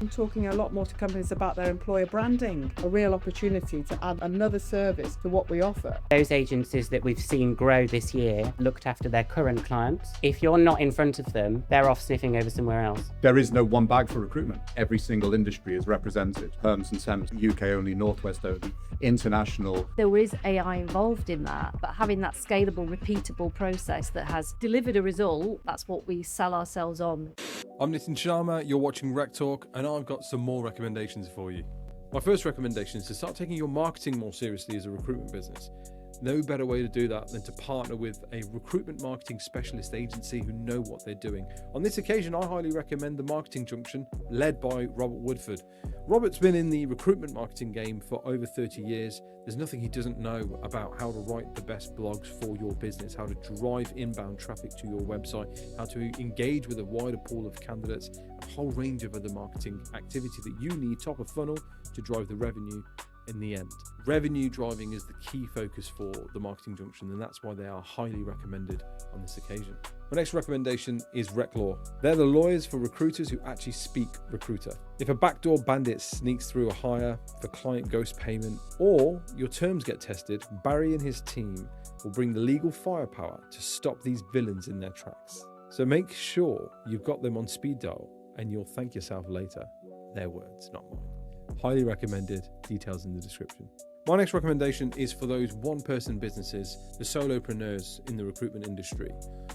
I'm talking a lot more to companies about their employer branding, a real opportunity to add another service to what we offer. Those agencies that we've seen grow this year looked after their current clients. If you're not in front of them, they're off sniffing over somewhere else. There is no one bag for recruitment. Every single industry is represented. Perms and Sems, UK only, Northwest only, international. There is AI involved in that, but having that scalable, repeatable process that has delivered a result, that's what we sell ourselves on. I'm Nitin Sharma, you're watching RecTalk, and I've got some more recommendations for you. My first recommendation is to start taking your marketing more seriously as a recruitment business. No better way to do that than to partner with a recruitment marketing specialist agency who know what they're doing. On this occasion, I highly recommend The Marketing Junction, led by Robert Woodford. Robert's been in the recruitment marketing game for over 30 years. There's nothing he doesn't know about how to write the best blogs for your business, how to drive inbound traffic to your website, how to engage with a wider pool of candidates, a whole range of other marketing activity that you need top of funnel to drive the revenue in the end. Revenue driving is the key focus for The Marketing Junction, and that's why they are highly recommended on this occasion. My next recommendation is RecLaw. They're the lawyers for recruiters who actually speak recruiter. If a backdoor bandit sneaks through a hire, if a client ghost payment, or your terms get tested, Barry and his team will bring the legal firepower to stop these villains in their tracks. So make sure you've got them on speed dial, and you'll thank yourself later. Their words, not mine. Highly recommended, details in the description. My next recommendation is for those one-person businesses, the solopreneurs in the recruitment industry.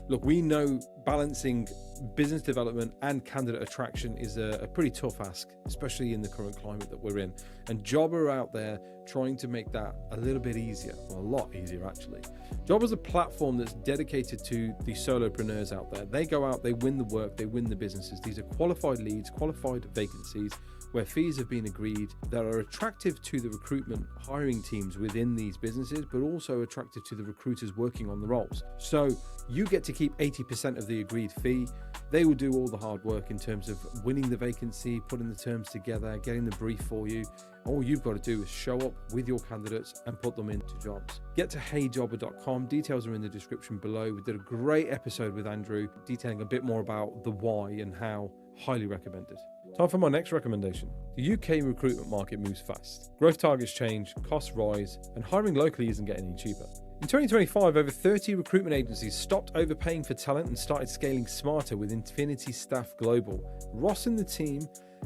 Look, we know balancing business development and candidate attraction is a pretty tough ask, especially in the current climate that we're in. And Job are out there trying to make that a little bit easier, well, a lot easier actually. Job is a platform that's dedicated to the solopreneurs out there. They go out, they win the work, they win the businesses. These are qualified leads, qualified vacancies, where fees have been agreed that are attractive to the recruitment hiring teams within these businesses, but also attractive to the recruiters working on the roles. So you get to keep 80% of the agreed fee. They will do all the hard work in terms of winning the vacancy, putting the terms together, getting the brief for you. All you've got to do is show up with your candidates and put them into jobs. Get to heyjobber.com. Details are in the description below. We did a great episode with Andrew detailing a bit more about the why and how. Highly recommended. Time for my next recommendation. The UK recruitment market moves fast. Growth targets change, costs rise, and hiring locally isn't getting any cheaper. In 2025, over 30 recruitment agencies stopped overpaying for talent and started scaling smarter with Infinity Staff Global. Ross and the team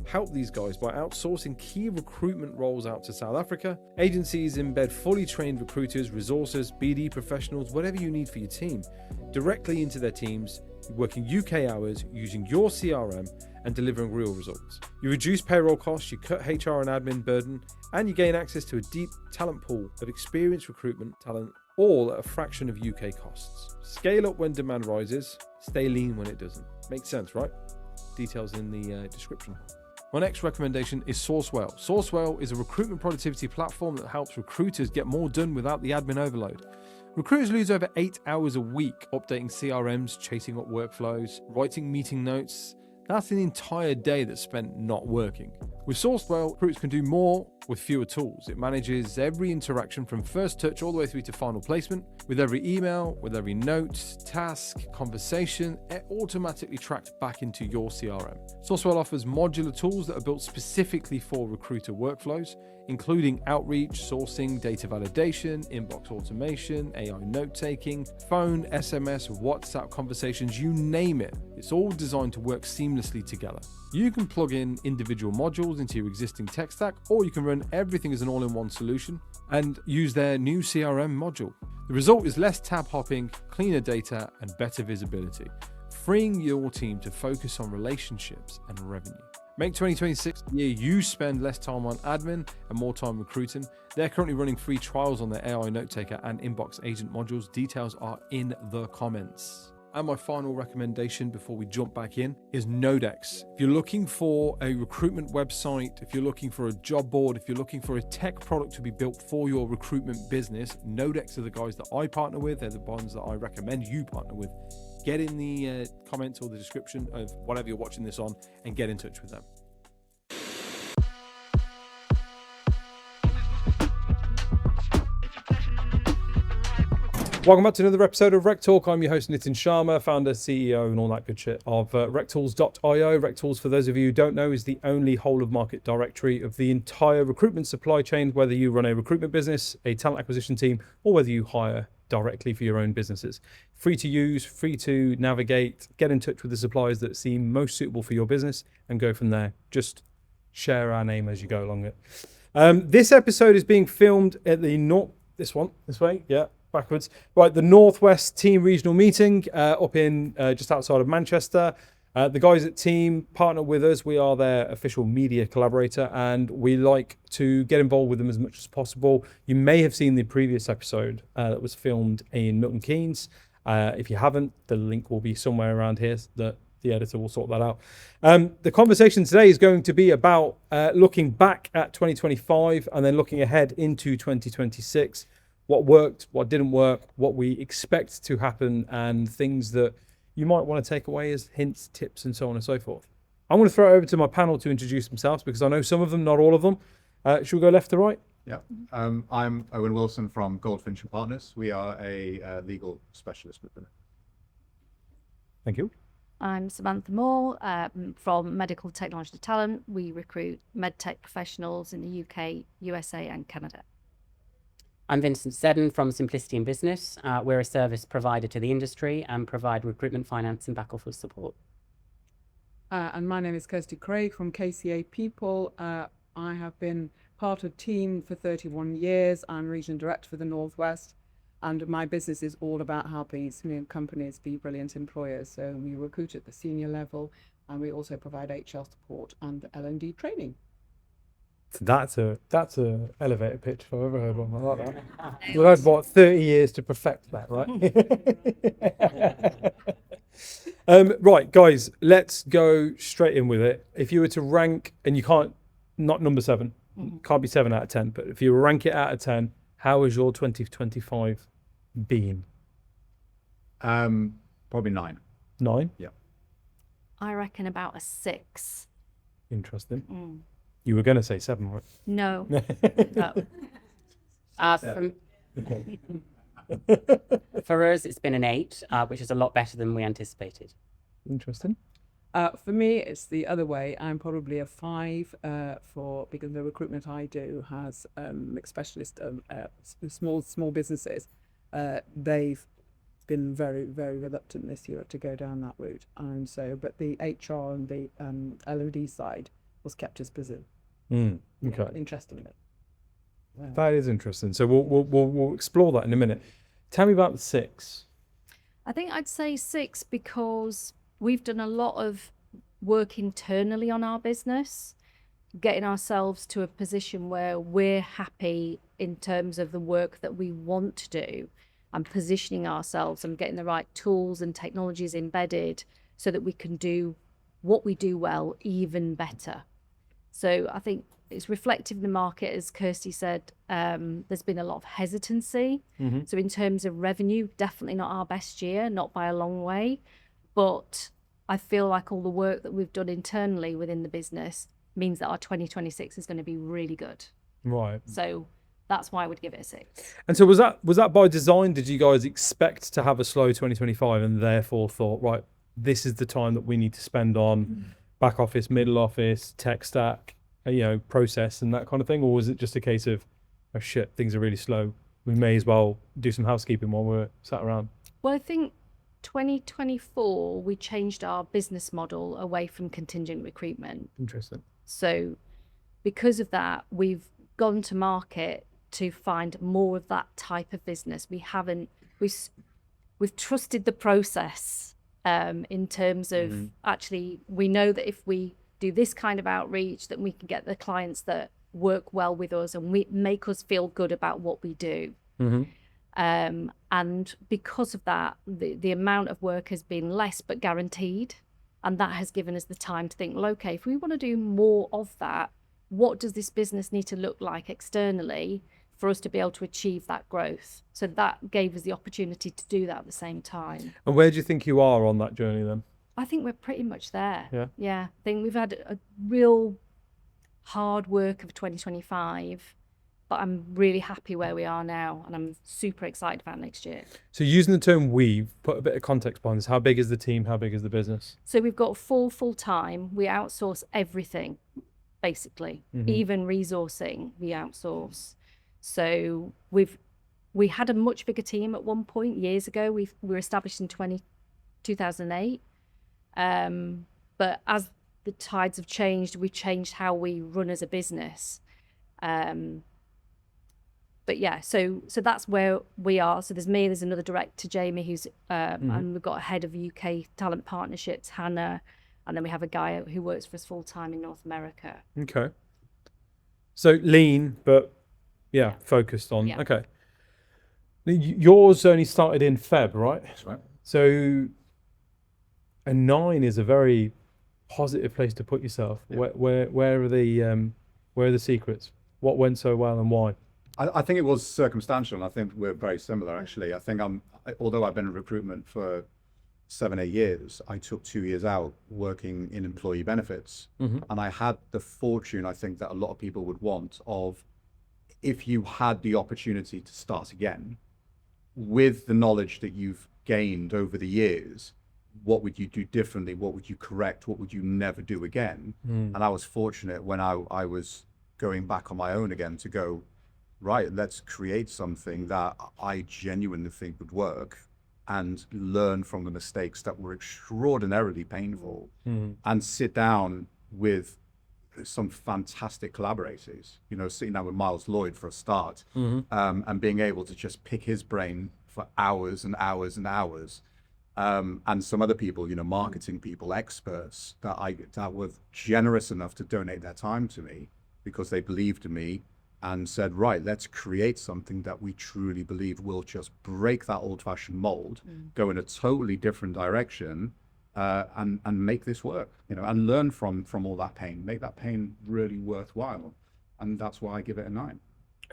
help these guys by outsourcing key recruitment roles out to South Africa. Agencies embed fully trained recruiters, resources, BD professionals, whatever you need for your team, directly into their teams, working UK hours, using your CRM, and delivering real results. You reduce payroll costs, you cut HR and admin burden, and you gain access to a deep talent pool of experienced recruitment talent, all at a fraction of UK costs. Scale up when demand rises, stay lean when it doesn't. Makes sense, right? Details in the description. My next recommendation is Sourcewell. Sourcewell is a recruitment productivity platform that helps recruiters get more done without the admin overload. Recruiters lose over 8 hours a week updating CRMs, chasing up workflows, writing meeting notes. That's an entire day that's spent not working. With Sourcewell, recruiters can do more with fewer tools. It manages every interaction from first touch all the way through to final placement. With every email, with every note, task, conversation, it automatically tracks back into your CRM. Sourcewell offers modular tools that are built specifically for recruiter workflows, including outreach, sourcing, data validation, inbox automation, AI note-taking, phone, SMS, WhatsApp conversations, you name it. It's all designed to work seamlessly together. You can plug in individual modules into your existing tech stack, or you can run everything as an all-in-one solution and use their new CRM module. The result is less tab hopping, cleaner data, and better visibility, freeing your team to focus on relationships and revenue. Make 2026 the year you spend less time on admin and more time recruiting. They're currently running free trials on their AI note taker and inbox agent modules. Details are in the comments. And my final recommendation before we jump back in is Nodex. If you're looking for a recruitment website, if you're looking for a job board, if you're looking for a tech product to be built for your recruitment business, Nodex are the guys that I partner with. They're the ones that I recommend you partner with. Get in the comments or the description of whatever you're watching this on and get in touch with them. Welcome back to another episode of RecTalk. I'm your host, Nitin Sharma, founder, CEO, and all that good shit of RecTools.io. RecTools, for those of you who don't know, is the only whole-of-market directory of the entire recruitment supply chain, whether you run a recruitment business, a talent acquisition team, or whether you hire directly for your own businesses. Free to use, free to navigate, get in touch with the suppliers that seem most suitable for your business, and go from there. Just share our name as you go along it. This episode is being filmed at the this way, yeah, backwards. Right, the Northwest Team Regional Meeting up in just outside of Manchester. The guys at Team partner with us. We are their official media collaborator, and we like to get involved with them as much as possible. You may have seen the previous episode that was filmed in Milton Keynes. If you haven't, the link will be somewhere around here. The editor will sort that out. The conversation today is going to be about looking back at 2025 and then looking ahead into 2026. What worked, what didn't work, what we expect to happen, and things that you might want to take away as hints, tips, and so on and so forth. I'm going to throw it over to my panel to introduce themselves because I know some of them, not all of them. Should we go left to right? Yeah. I'm Owain Wilson from Goldfinch Partners. We are a legal specialist within it. Thank you. I'm Samantha Moore from Medical Technology Talent. We recruit MedTech professionals in the UK, USA, and Canada. I'm Vincent Seddon from Simplicity in Business. We're a service provider to the industry and provide recruitment, finance, and back office support. And my name is Kirsty Craig from KCA People. I have been part of Team for 31 years. I'm Region Director for the Northwest. And my business is all about helping companies be brilliant employers. So we recruit at the senior level, and we also provide HR support and L&D training. That's a elevator pitch if I've ever heard one. I like that. We've had about 30 years to perfect that, right? Right, guys, let's go straight in with it. If you were to rank, and you can't, not number 7, can't be 7 out of 10, but if you rank it out of 10, how has your 2025 been? Probably 9. 9? Yeah. I reckon about a 6. Interesting. You were going to say 7, right? No. No. For us, it's been an 8, which is a lot better than we anticipated. Interesting. For me, it's the other way. I'm probably a 5 because the recruitment I do has specialist small businesses. They've been very, very reluctant this year to go down that route, and so but the HR and the L&D side was kept us busy. Okay. Interestingly. Wow. That is interesting. So we'll explore that in a minute. Tell me about the 6. I think I'd say 6 because we've done a lot of work internally on our business, getting ourselves to a position where we're happy in terms of the work that we want to do and positioning ourselves and getting the right tools and technologies embedded so that we can do what we do well even better. So I think it's reflective in the market, as Kirsty said. There's been a lot of hesitancy. So in terms of revenue, definitely not our best year, not by a long way. But I feel like all the work that we've done internally within the business means that our 2026 is going to be really good. Right. So that's why I would give it a 6. And so was that by design? Did you guys expect to have a slow 2025 and therefore thought, right, this is the time that we need to spend on back office, middle office, tech stack, process and that kind of thing? Or was it just a case of, oh shit, things are really slow, we may as well do some housekeeping while we're sat around? Well, I think 2024, we changed our business model away from contingent recruitment. Interesting. So because of that, we've gone to market to find more of that type of business. We've trusted the process in terms of actually, we know that if we do this kind of outreach, that we can get the clients that work well with us and we make us feel good about what we do. And because of that, the amount of work has been less but guaranteed. And that has given us the time to think, well, okay, if we want to do more of that, what does this business need to look like externally for us to be able to achieve that growth? So that gave us the opportunity to do that at the same time. And where do you think you are on that journey then? I think we're pretty much there. Yeah. I think we've had a real hard work of 2025 but I'm really happy where we are now, and I'm super excited about next year. So using the term we've put a bit of context behind this. How big is the team? How big is the business? So we've got 4 full-time. We outsource everything, basically. Even resourcing, we outsource. So we had a much bigger team at one point years ago. We were established in 2008. But as the tides have changed, we changed how we run as a business. But yeah, so that's where we are. So there's me, there's another director, Jamie, who's and we've got a head of UK talent partnerships, Hannah, and then we have a guy who works for us full time in North America. Okay. So lean, but focused on. Yeah. Okay. Yours only started in Feb, right? That's right. So a 9 is a very positive place to put yourself. Yeah. Where are the secrets? What went so well and why? I think it was circumstantial, and I think we're very similar, actually. I think although I've been in recruitment for 7-8 years, I took 2 years out working in employee benefits. And I had the fortune, I think, that a lot of people would want of, if you had the opportunity to start again, with the knowledge that you've gained over the years, what would you do differently? What would you correct? What would you never do again? And I was fortunate when I was going back on my own again to go, right, let's create something that I genuinely think would work and learn from the mistakes that were extraordinarily painful and sit down with some fantastic collaborators, sitting down with Miles Lloyd for a start, and being able to just pick his brain for hours and hours and hours. And some other people, marketing people, experts that were generous enough to donate their time to me because they believed in me and said, right, let's create something that we truly believe will just break that old-fashioned mold, go in a totally different direction, and make this work, and learn from all that pain, make that pain really worthwhile. And that's why I give it a 9.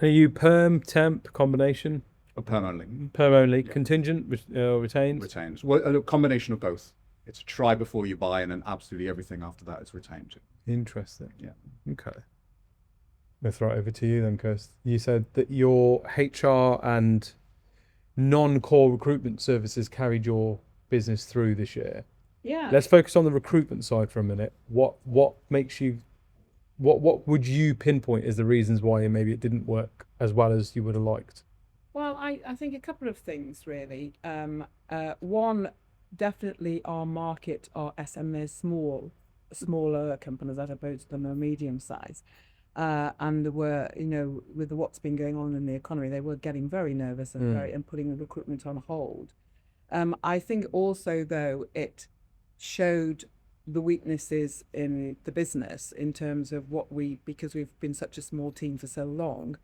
Are you perm, temp, combination? Perm only. Perm only. Yeah. Contingent, retained? Retained. Well, a combination of both. It's try before you buy, and then absolutely everything after that is retained. Interesting. Yeah. Okay. I'll throw it over to you then, Kirsty. You said that your HR and non-core recruitment services carried your business through this year. Yeah. Let's focus on the recruitment side for a minute. What makes you, what would you pinpoint as the reasons why maybe it didn't work as well as you would have liked? Well, I think a couple of things really. One, definitely our market are SMEs, smaller companies as opposed to the medium size. And were, with what's been going on in the economy, they were getting very nervous and putting the recruitment on hold. I think also, though, it showed the weaknesses in the business in terms of because we've been such a small team for so long,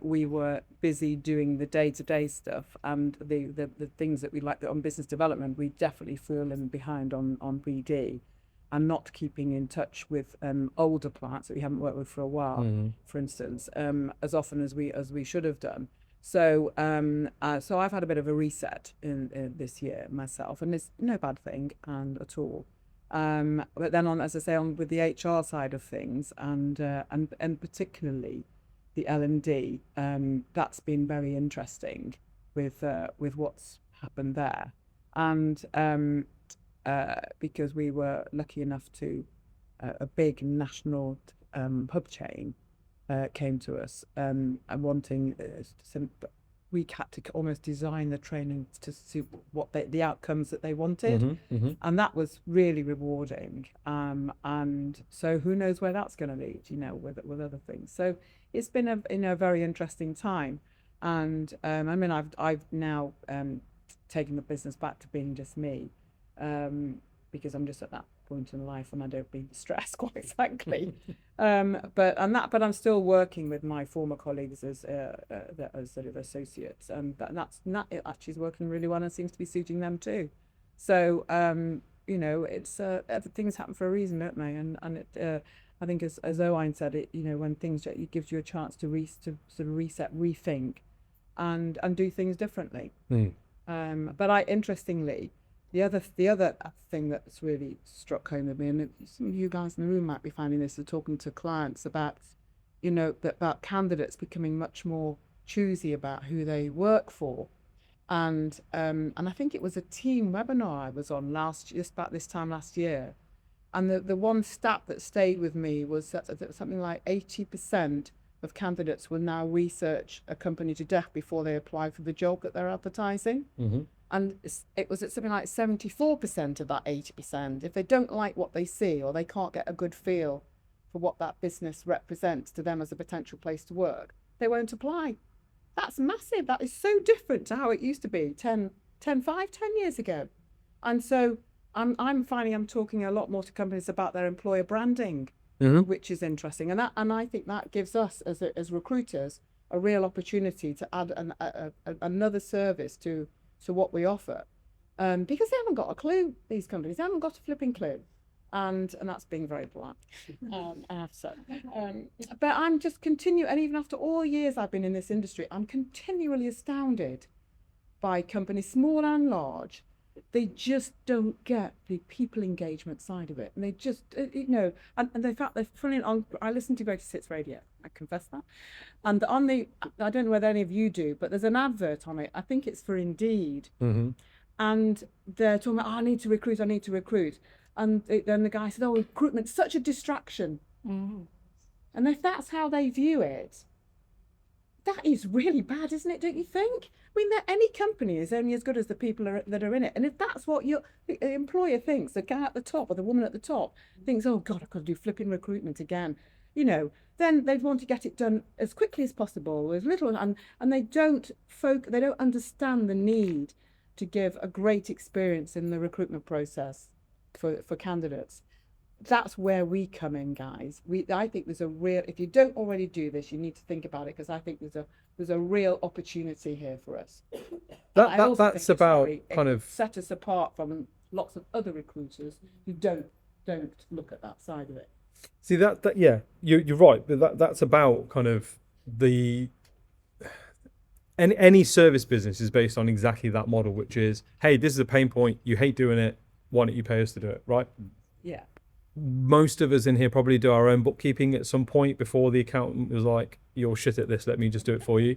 we were busy doing the day-to-day stuff and the things that we like on business development. We definitely fallen behind on BD. And not keeping in touch with older clients that we haven't worked with for a while, for instance, as often as we should have done. So so I've had a bit of a reset in this year myself, and it's no bad thing at all. But then as I say, with the HR side of things, and particularly the L&D, that's been very interesting with what's happened there, and. Because we were lucky enough to, a big national pub chain came to us and wanting we had to almost design the training to suit what the outcomes that they wanted, and that was really rewarding. And so who knows where that's going to lead, with other things. So it's been a very interesting time, and I've now taken the business back to being just me. Because I'm just at that point in life and I don't need the stress, quite frankly. But I'm still working with my former colleagues as sort of associates, and that it actually is working really well and seems to be suiting them too. So it's things happen for a reason, don't they? And it I think as Owain said, it when things, it gives you a chance to sort of reset, rethink, and do things differently. But interestingly. The other thing that's really struck home with me, and some of you guys in the room might be finding this, are talking to clients about, about candidates becoming much more choosy about who they work for. And I think it was a team webinar I was on just about this time last year. And the one stat that stayed with me was that something like 80% of candidates will now research a company to death before they apply for the job that they're advertising. And it was at something like 74% of that 80%. If they don't like what they see, or they can't get a good feel for what that business represents to them as a potential place to work, they won't apply. That's massive. That is so different to how it used to be 10 years ago. And so I'm finding I'm talking a lot more to companies about their employer branding, which is interesting. And I think that gives us as recruiters a real opportunity to add another service to what we offer, because they haven't got a clue. These companies haven't got a flipping clue, and that's being very blunt. I have to say. But I'm just continuing, and even after all years I've been in this industry, I'm continually astounded by companies, small and large. They just don't get the people engagement side of it, and they just, and in fact, they're funny. I listen to Greatest Hits Radio. I confess that. And I don't know whether any of you do, but there's an advert on it. I think it's for Indeed, and they're talking about, I need to recruit. And then the guy said, recruitment's such a distraction. And if that's how they view it, that is really bad, isn't it? Don't you think? I mean, any company is only as good as the people that are in it. And if that's what the employer thinks, the guy at the top or the woman at the top thinks, oh God, I've got to do flipping recruitment again, then they want to get it done as quickly as possible, as little, and they don't understand the need to give a great experience in the recruitment process for candidates. That's where we come in, guys. I think there's if you don't already do this, you need to think about it, because I think there's a real opportunity here for us. That's about kind of set us apart from lots of other recruiters who don't look at that side of it. See that yeah, you're right, but that's about kind of any service business is based on exactly that model, which is, hey, this is a pain point, you hate doing it, why don't you pay us to do it, right? Yeah. Most of us in here probably do our own bookkeeping at some point before the accountant was like, you're shit at this, let me just do it for you.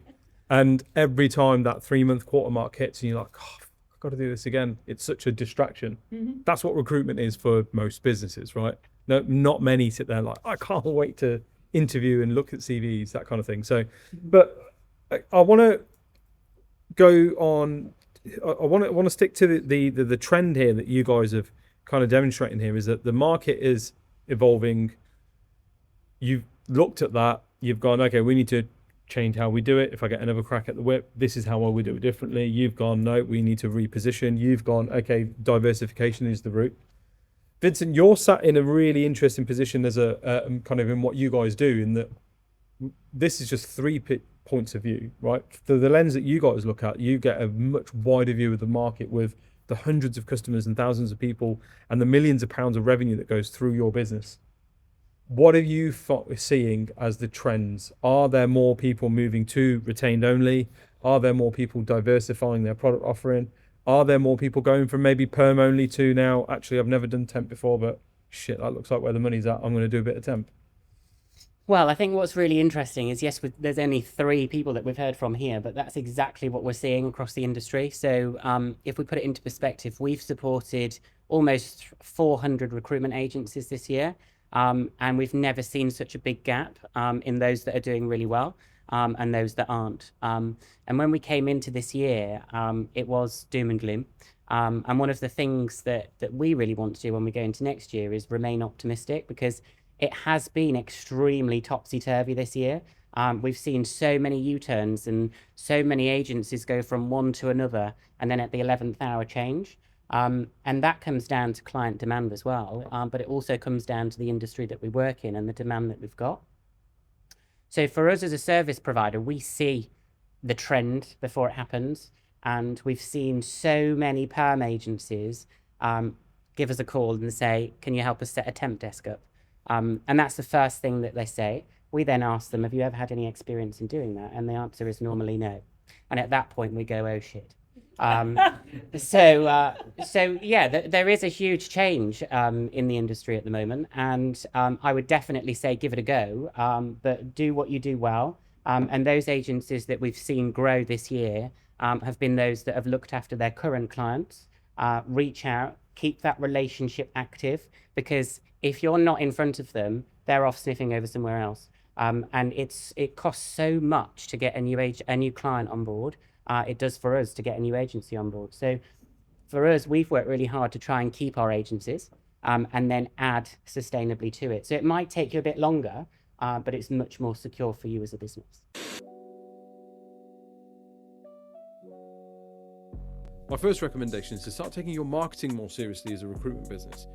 And every time that 3-month quarter mark hits and you're like, oh, I've got to do this again, it's such a distraction. That's what recruitment is for most businesses, right? No, not many sit there like, I can't wait to interview and look at CVs, that kind of thing. So, but I want to go on, I want to stick to the trend here that you guys have kind of demonstrating here, is that the market is evolving. You've looked at that, you've gone, okay, we need to change how we do it. If I get another crack at the whip, this is how I would do it differently. You've gone, no, we need to reposition. You've gone, okay, diversification is the route. Vincent, you're sat in a really interesting position as a kind of in what you guys do, in that this is just 3 points of view, right? Through the lens that you guys look at, you get a much wider view of the market with the hundreds of customers and thousands of people and the millions of pounds of revenue that goes through your business. What are you seeing as the trends? Are there more people moving to retained only? Are there more people diversifying their product offering? Are there more people going from maybe perm only to now, actually, I've never done temp before, but shit, that looks like where the money's at, I'm going to do a bit of temp? Well, I think what's really interesting is, yes, there's only 3 people that we've heard from here, but that's exactly what we're seeing across the industry. So if we put it into perspective, we've supported almost 400 recruitment agencies this year, and we've never seen such a big gap in those that are doing really well and those that aren't. And when we came into this year, it was doom and gloom. And one of the things that we really want to do when we go into next year is remain optimistic, because it has been extremely topsy-turvy this year. We've seen so many U-turns and so many agencies go from one to another, and then at the 11th hour change. And that comes down to client demand as well, but it also comes down to the industry that we work in and the demand that we've got. So for us as a service provider, we see the trend before it happens, and we've seen so many perm agencies give us a call and say, can you help us set a temp desk up? And that's the first thing that they say. We then ask them, have you ever had any experience in doing that? And the answer is normally no. And at that point we go, oh shit. So yeah, there is a huge change in the industry at the moment, and I would definitely say give it a go, but do what you do well. And those agencies that we've seen grow this year have been those that have looked after their current clients, reach out, keep that relationship active, because if you're not in front of them, they're off sniffing over somewhere else. And it costs so much to get a new client on board. It does for us to get a new agency on board. So for us, we've worked really hard to try and keep our agencies and then add sustainably to it. So it might take you a bit longer, but it's much more secure for you as a business. My first recommendation is to start taking your marketing more seriously as a recruitment business.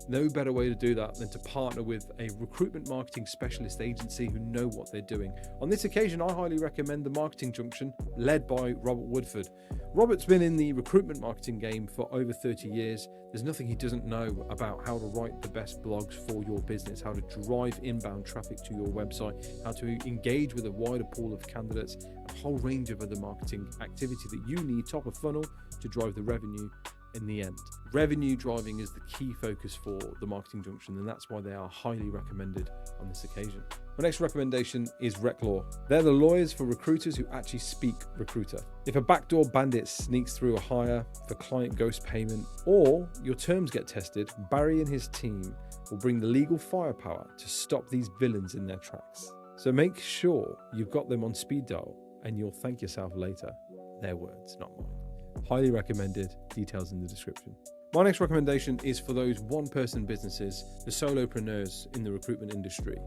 No better way to do that than to partner with a recruitment marketing specialist agency who know what they're doing. On this occasion, I highly recommend the Marketing Junction, led by Robert Woodford. Robert's been in the recruitment marketing game for over 30 years. There's nothing he doesn't know about how to write the best blogs for your business, how to drive inbound traffic to your website, how to engage with a wider pool of candidates, a whole range of other marketing activity that you need top of funnel to drive the revenue in the end. Revenue driving is the key focus for the Marketing Junction, and that's why they are highly recommended on this occasion. My next recommendation is RecLaw. They're the lawyers for recruiters who actually speak recruiter. If a backdoor bandit sneaks through a hire, if a client ghost payment, or your terms get tested, Barry and his team will bring the legal firepower to stop these villains in their tracks. So make sure you've got them on speed dial, and you'll thank yourself later. Their words, not mine. Highly recommended, details in the description. My next recommendation is for those one-person businesses, the solopreneurs in the recruitment industry.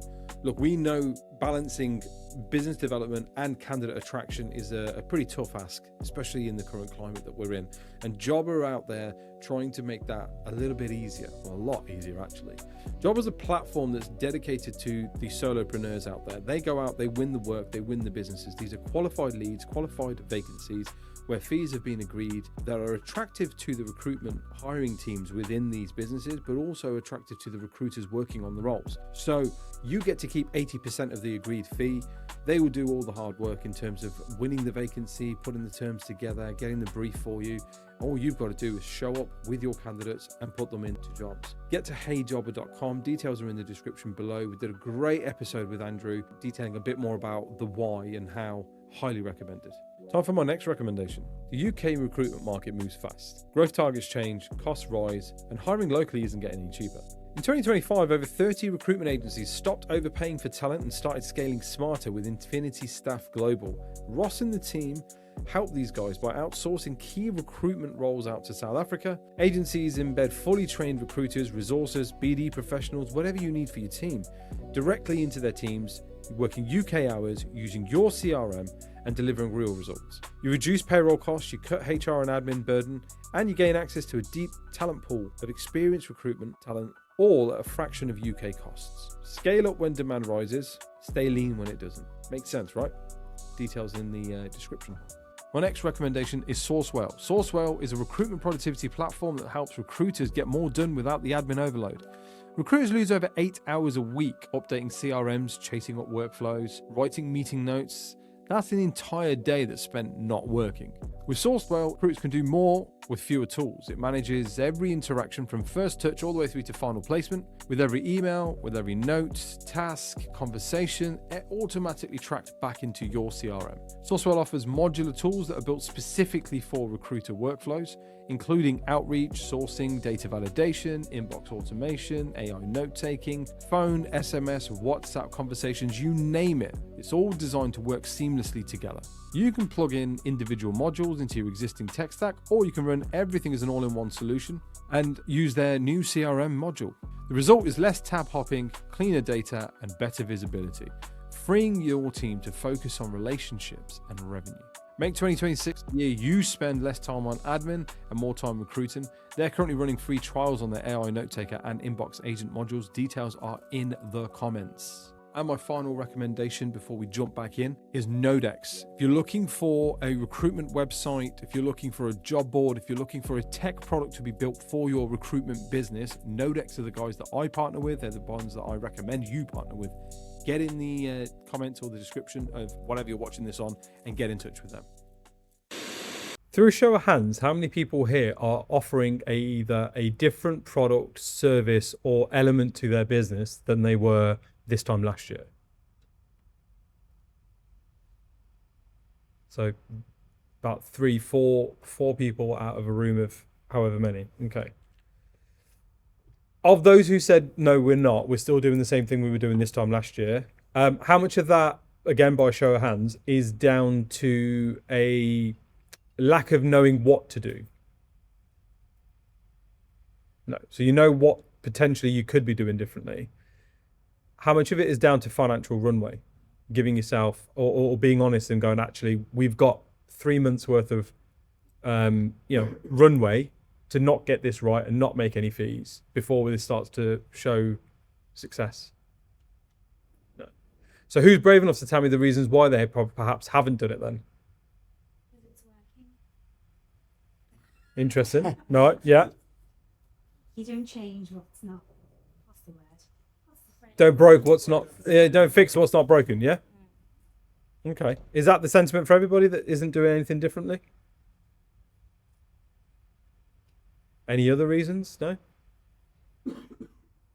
Look, we know balancing business development and candidate attraction is a pretty tough ask, especially in the current climate that we're in. And Job are out there trying to make that a little bit easier, well, a lot easier actually. Job is a platform that's dedicated to the solopreneurs out there. They go out, they win the work, they win the businesses. These are qualified leads, qualified vacancies, where fees have been agreed that are attractive to the recruitment hiring teams within these businesses, but also attractive to the recruiters working on the roles. So you get to keep 80% of the agreed fee. They will do all the hard work in terms of winning the vacancy, putting the terms together, getting the brief for you. All you've got to do is show up with your candidates and put them into jobs. Get to heyjobber.com. Details are in the description below. We did a great episode with Andrew detailing a bit more about the why and how. Highly recommended. Time for my next recommendation. The UK recruitment market moves fast. Growth targets change, costs rise, and hiring locally isn't getting any cheaper. In 2025, over 30 recruitment agencies stopped overpaying for talent and started scaling smarter with Infinity Staff Global. Ross and the team help these guys by outsourcing key recruitment roles out to South Africa. Agencies embed fully trained recruiters, resources, BD professionals, whatever you need for your team, directly into their teams, working UK hours, using your CRM, and delivering real results. You reduce payroll costs, you cut HR and admin burden, and you gain access to a deep talent pool of experienced recruitment talent, all at a fraction of UK costs. Scale up when demand rises, stay lean when it doesn't. Makes sense, right? Details in the description. My next recommendation is Sourcewell. Sourcewell is a recruitment productivity platform that helps recruiters get more done without the admin overload. Recruiters lose over 8 hours a week updating CRMs, chasing up workflows, writing meeting notes. That's an entire day that's spent not working. With Sourcewell, recruiters can do more with fewer tools. It manages every interaction from first touch all the way through to final placement. With every email, with every note, task, conversation, it automatically tracks back into your CRM. Sourcewell offers modular tools that are built specifically for recruiter workflows, including outreach, sourcing, data validation, inbox automation, AI note-taking, phone, SMS, WhatsApp conversations, you name it. It's all designed to work seamlessly together. You can plug in individual modules into your existing tech stack, or you can run everything as an all-in-one solution and use their new CRM module. The result is less tab hopping, cleaner data, and better visibility, freeing your team to focus on relationships and revenue. Make 2026 the year you spend less time on admin and more time recruiting. They're currently running free trials on their AI note taker and inbox agent modules. Details are in the comments. And my final recommendation before we jump back in is Nodex. If you're looking for a recruitment website, if you're looking for a job board, if you're looking for a tech product to be built for your recruitment business, Nodex are the guys that I partner with. They're the ones that I recommend you partner with. Get in the comments or the description of whatever you're watching this on and get in touch with them. Through a show of hands, how many people here are offering either a different product, service, or element to their business than they were this time last year? So about 4 people out of a room of however many. Okay. Of those who said, no, we're not, we're still doing the same thing we were doing this time last year, how much of that, again, by show of hands, is down to a lack of knowing what to do? No. So you know what potentially you could be doing differently. How much of it is down to financial runway? Giving yourself, or being honest and going, actually, we've got 3 months worth of runway to not get this right and not make any fees before this starts to show success. No. So who's brave enough to tell me the reasons why they perhaps haven't done it then? It's working. Interesting. No, yeah. You don't change what's not. What's the word? What's the phrase? Don't fix what's not broken, yeah? Okay. Is that the sentiment for everybody that isn't doing anything differently? Any other reasons? No?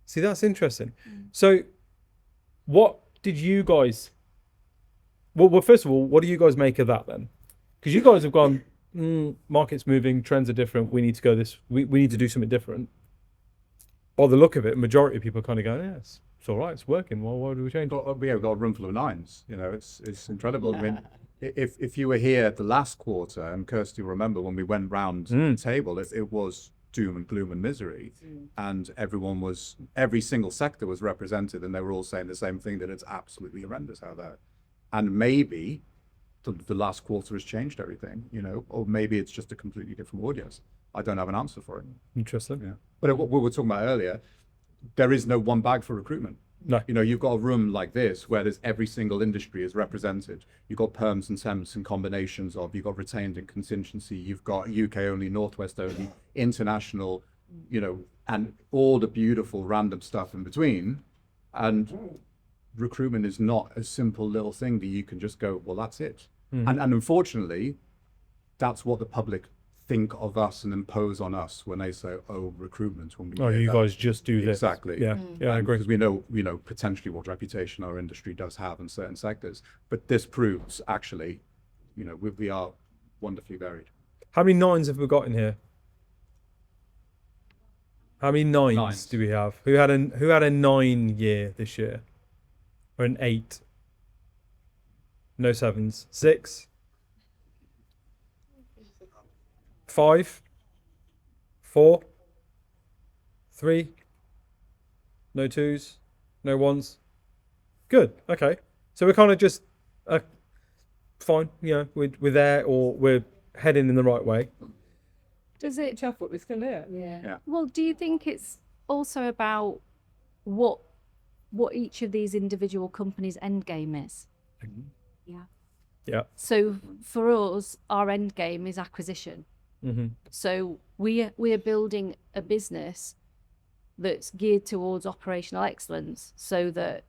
See, that's interesting. So what did you guys... Well, first of all, what do you guys make of that then? Because you guys have gone, market's moving, trends are different, we need to go this... We need to do something different. By the look of it, majority of people are kind of going, yes, it's all right, it's working. Well, why do we change? We've got a room full of nines. You know, it's incredible. I mean, if you were here at the last quarter, and Kirsty will remember when we went round the table, it was doom and gloom and misery, and every single sector was represented, and they were all saying the same thing, that it's absolutely horrendous out there. And maybe the last quarter has changed everything, you know, or maybe it's just a completely different audience. I don't have an answer for it. Interesting. Yeah. But what we were talking about earlier, there is no one bag for recruitment. No. You know, you've got a room like this where there's every single industry is represented. You've got perms and temps and combinations of, you've got retained and contingency, you've got UK only, Northwest only, international, you know, and all the beautiful random stuff in between. And recruitment is not a simple little thing that you can just go, well, that's it. And unfortunately, that's what the public think of us and impose on us when they say, oh, recruitment. When we hear You that. guys just do this. Exactly. Yeah, I agree. Because we know potentially what reputation our industry does have in certain sectors. But this proves actually, you know, we are wonderfully varied. How many nines have we got in here? How many nines, Nines. do we have? Who had a 9 year this year? Or an 8? No 7s. 6? 5? 4? 3? No 2s? No 1s? Good. Okay. So we're kind of just fine. You know, we're there, or we're heading in the right way. Does it? Chuff, we're still here. Yeah. Well, do you think it's also about what each of these individual companies' end game is? Yeah. Yeah. So for us, our end game is acquisition. So we are building a business that's geared towards operational excellence, so that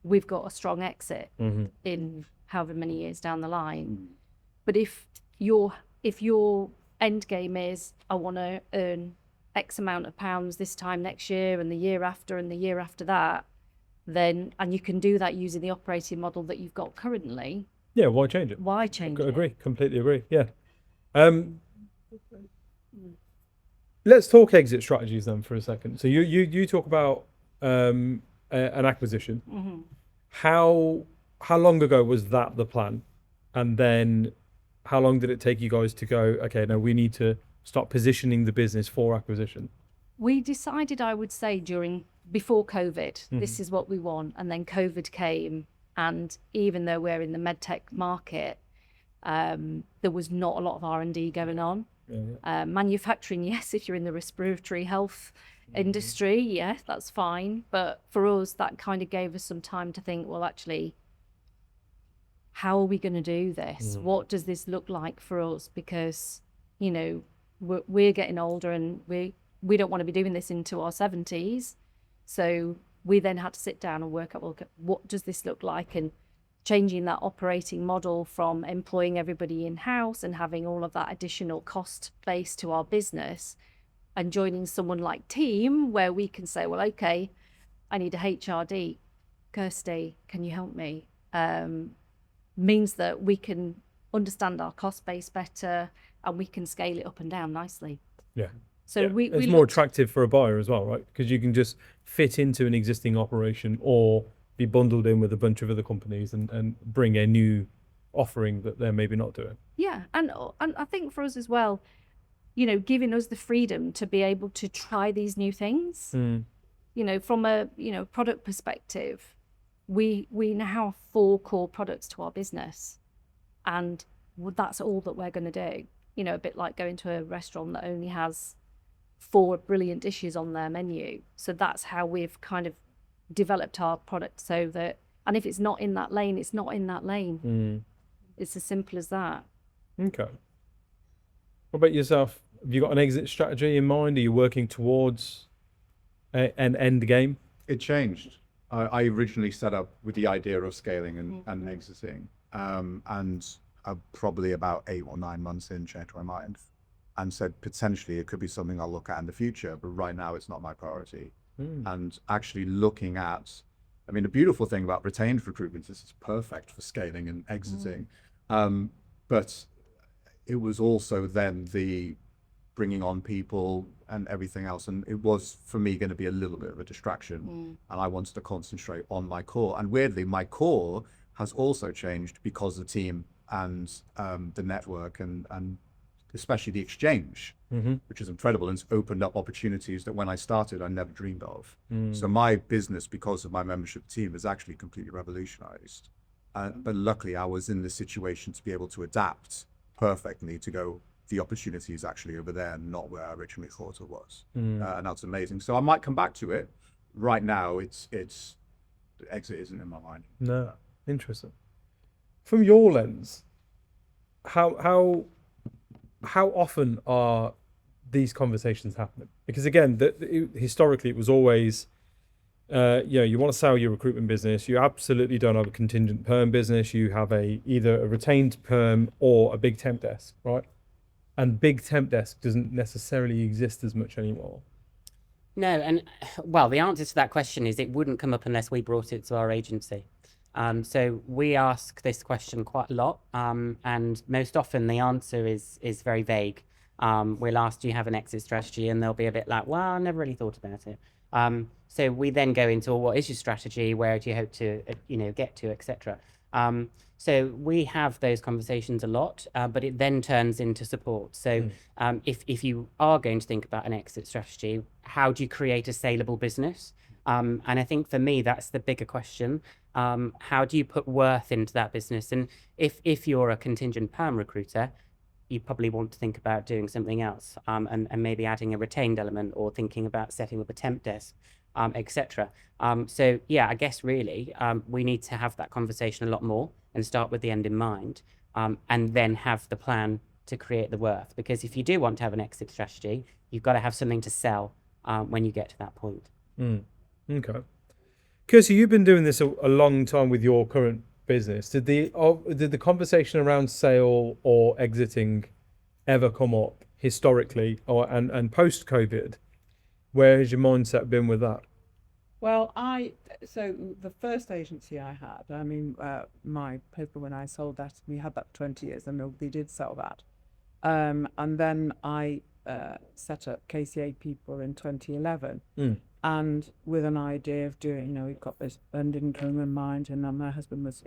we've got a strong exit in however many years down the line. But if your end game is, I want to earn X amount of pounds this time next year and the year after and the year after that, then, and you can do that using the operating model that you've got currently, Yeah, why change it? why change it? Agree, completely agree. Yeah. Let's talk exit strategies then for a second. So you talk about an acquisition. How long ago was that the plan? And then how long did it take you guys to go, okay, no, we need to start positioning the business for acquisition? We decided, I would say, before COVID, this is what we want. And then COVID came. And even though we're in the MedTech market, there was not a lot of R&D going on. Manufacturing, yes, if you're in the respiratory health industry, yeah, that's fine. But for us, that kind of gave us some time to think, well, actually, how are we going to do this? What does this look like for us? Because, you know, we're getting older, and we don't want to be doing this into our 70s. So we then had to sit down and work out, well, what does this look like? And changing that operating model from employing everybody in-house and having all of that additional cost base to our business, and joining someone like Team, where we can say, well, okay, I need a HRD. Kirsty, can you help me? Means that we can understand our cost base better and we can scale it up and down nicely. Yeah. So Yeah. we It's more attractive for a buyer as well, right? Because you can just fit into an existing operation or be bundled in with a bunch of other companies and bring a new offering that they're maybe not doing. Yeah, and I think for us as well, you know, giving us the freedom to be able to try these new things. You know, from a product perspective, we now have 4 core products to our business, and that's all that we're going to do. You know, a bit like going to a restaurant that only has 4 brilliant dishes on their menu. So that's how we've kind of developed our product, so that, and if it's not in that lane, it's not in that lane. It's as simple as that. Okay. What about yourself? Have you got an exit strategy in mind? Are you working towards an end game? It changed. I originally set up with the idea of scaling and exiting, and probably about 8 or 9 months in, changed my mind and said potentially it could be something I'll look at in the future, but right now it's not my priority. And actually looking at, I mean, the beautiful thing about retained recruitment is it's perfect for scaling and exiting, but it was also then the bringing on people and everything else, and it was for me going to be a little bit of a distraction, and I wanted to concentrate on my core. And weirdly, my core has also changed because the team and the network and especially the exchange, which is incredible, and it's opened up opportunities that when I started I never dreamed of. So my business, because of my membership team, is actually completely revolutionized, but luckily I was in the situation to be able to adapt perfectly to go, the opportunity is actually over there, not where I originally thought it was. And that's amazing. So I might come back to it. Right now, it's the exit isn't in my mind. No, interesting. From your lens, how often are these conversations happening? Because again, historically, it was always, you want to sell your recruitment business. You absolutely don't have a contingent perm business. You have either a retained perm or a big temp desk, right? And big temp desk doesn't necessarily exist as much anymore. No, and well, the answer to that question is it wouldn't come up unless we brought it to our agency. So we ask this question quite a lot, and most often the answer is very vague. We'll ask, do you have an exit strategy? And they'll be a bit like, well, I never really thought about it. So we then go into, well, what is your strategy? Where do you hope to, get to, etc. So we have those conversations a lot, but it then turns into support. So if you are going to think about an exit strategy, how do you create a saleable business? And I think for me, that's the bigger question. How do you put worth into that business? And if you're a contingent perm recruiter, you probably want to think about doing something else, and maybe adding a retained element or thinking about setting up a temp desk, etc. So yeah, I guess really we need to have that conversation a lot more and start with the end in mind, and then have the plan to create the worth. Because if you do want to have an exit strategy, you've got to have something to sell when you get to that point. Okay. Kirsty, you've been doing this a long time with your current business. Did the conversation around sale or exiting ever come up historically, and post COVID? Where has your mindset been with that? Well, so the first agency I had, I mean, my husband, when I sold that, we had that for 20 years, and we did sell that. And then I set up KCA People in 2011. And with an idea of doing, we've got this earned income in mind, and my husband was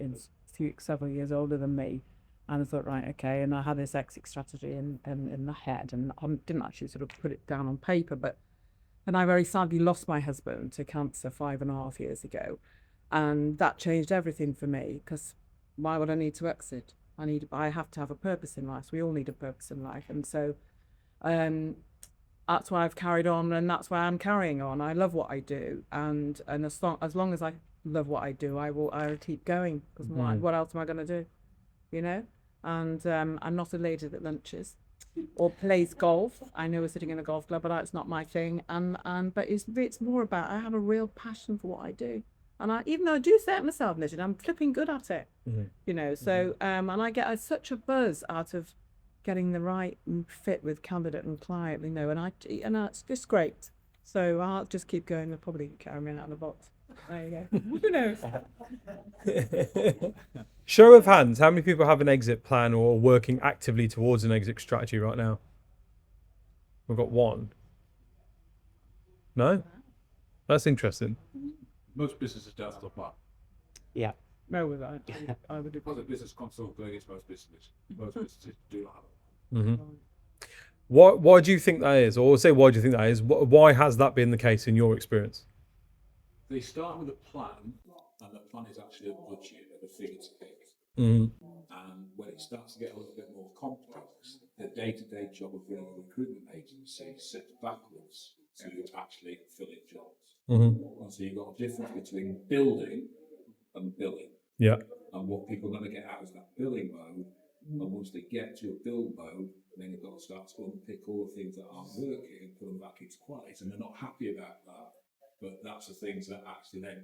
several years older than me, and I thought, right, okay, and I had this exit strategy in the head, and I didn't actually sort of put it down on paper, and I very sadly lost my husband to cancer 5.5 years ago, and that changed everything for me, because why would I need to exit? I have to have a purpose in life. We all need a purpose in life, and so that's why I've carried on, and that's why I'm carrying on. I love what I do, and as long as I love what I do, I will keep going, because what else am I going to do, And I'm not a lady that lunches or plays golf. I know we're sitting in a golf club, but that's not my thing. But it's more about, I have a real passion for what I do, And even though I do say it myself, Nitin, I'm flipping good at it. You know, so and I get such a buzz out of getting the right fit with candidate and client, you know, and it's just great. So I'll just keep going. They'll probably carry me out of the box. There you go. Who knows? Show of hands, how many people have an exit plan or are working actively towards an exit strategy right now? We've got one. No? That's interesting. Most businesses don't have a plan. Yeah. No, with that, I would Because agree. a business consult going against most businesses. Most businesses do not have a Why do you think that is? Or say, why do you think that is? Why has that been the case in your experience? They start with a plan, and the plan is actually a budget of a figure to pick. Mm-hmm. And when it starts to get a little bit more complex, the day-to-day job of running a recruitment agency sits backwards to actually filling jobs. Mm-hmm. And so you've got a difference between building and billing. Yeah. And what people are going to get out is that billing mode. And once they get to a build mode, then they've got to start to unpick all the things that aren't working and put them back into place. And they're not happy about that. But that's the things that actually then,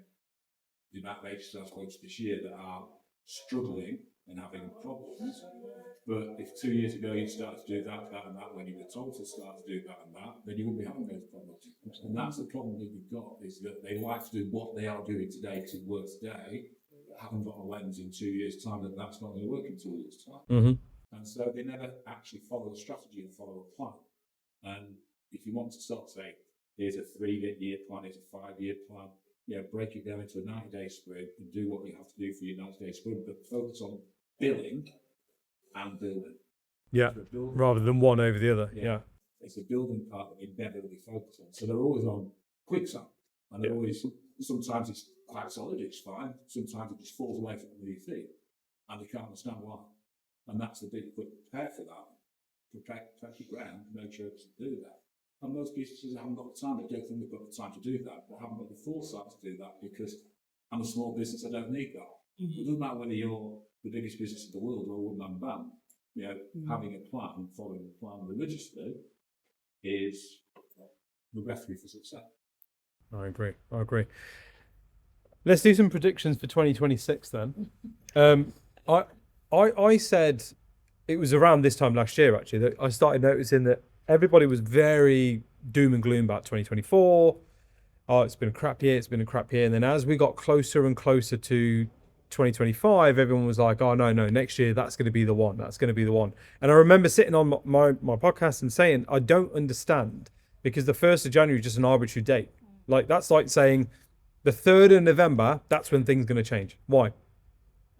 the amount of agencies I've spoken to this year that are struggling and having problems. But if 2 years ago you started to do that, and that, when you were told to start to do that and that, then you wouldn't be having those problems. And that's the problem that you've got, is that they like to do what they are doing today because it works today, but haven't got a lens in 2 years' time that that's not going to work in 2 years' time. Mm-hmm. And so they never actually follow a strategy and follow a plan. And if you want to start saying, here's a 3-year plan, here's a 5-year plan, break it down into a 90-day sprint and do what you have to do for your 90-day sprint, but focus on billing and building. Yeah. So building, Rather than one over the other. Yeah. it's the building part that we never really focus on. So they're always on quicksand, and they're always, sometimes it's quite solid, it's fine, sometimes it just falls away from under your feet, and they can't understand why. And that's the big, but prepare for that. Protect your ground, make sure to do that. And most businesses haven't got the time. They don't think they've got the time to do that, but haven't got the foresight to do that because I'm a small business, I don't need that. It doesn't matter whether you're the biggest business in the world or a one-man band. Having a plan and following the plan religiously is the recipe for success. I agree. Let's do some predictions for 2026 then. I said it was around this time last year actually that I started noticing that everybody was very doom and gloom about 2024. Oh, it's been a crap year. And then as we got closer and closer to 2025, everyone was like, oh, no, next year, that's going to be the one. And I remember sitting on my podcast and saying, I don't understand, because the 1st of January is just an arbitrary date. Like, that's like saying the 3rd of November, that's when things are going to change. Why?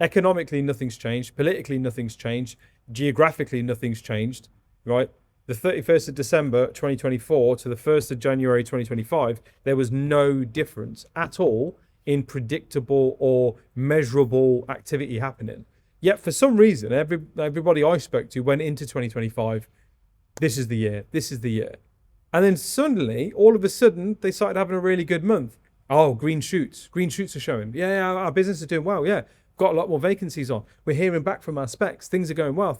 Economically, nothing's changed. Politically, nothing's changed. Geographically, nothing's changed, right? The 31st of December 2024 to the 1st of January 2025, there was no difference at all in predictable or measurable activity happening. Yet for some reason, everybody I spoke to went into 2025, this is the year. And then suddenly, all of a sudden, they started having a really good month. Oh, green shoots are showing. Yeah, our business is doing well, yeah. Got a lot more vacancies on. We're hearing back from our specs. Things are going well.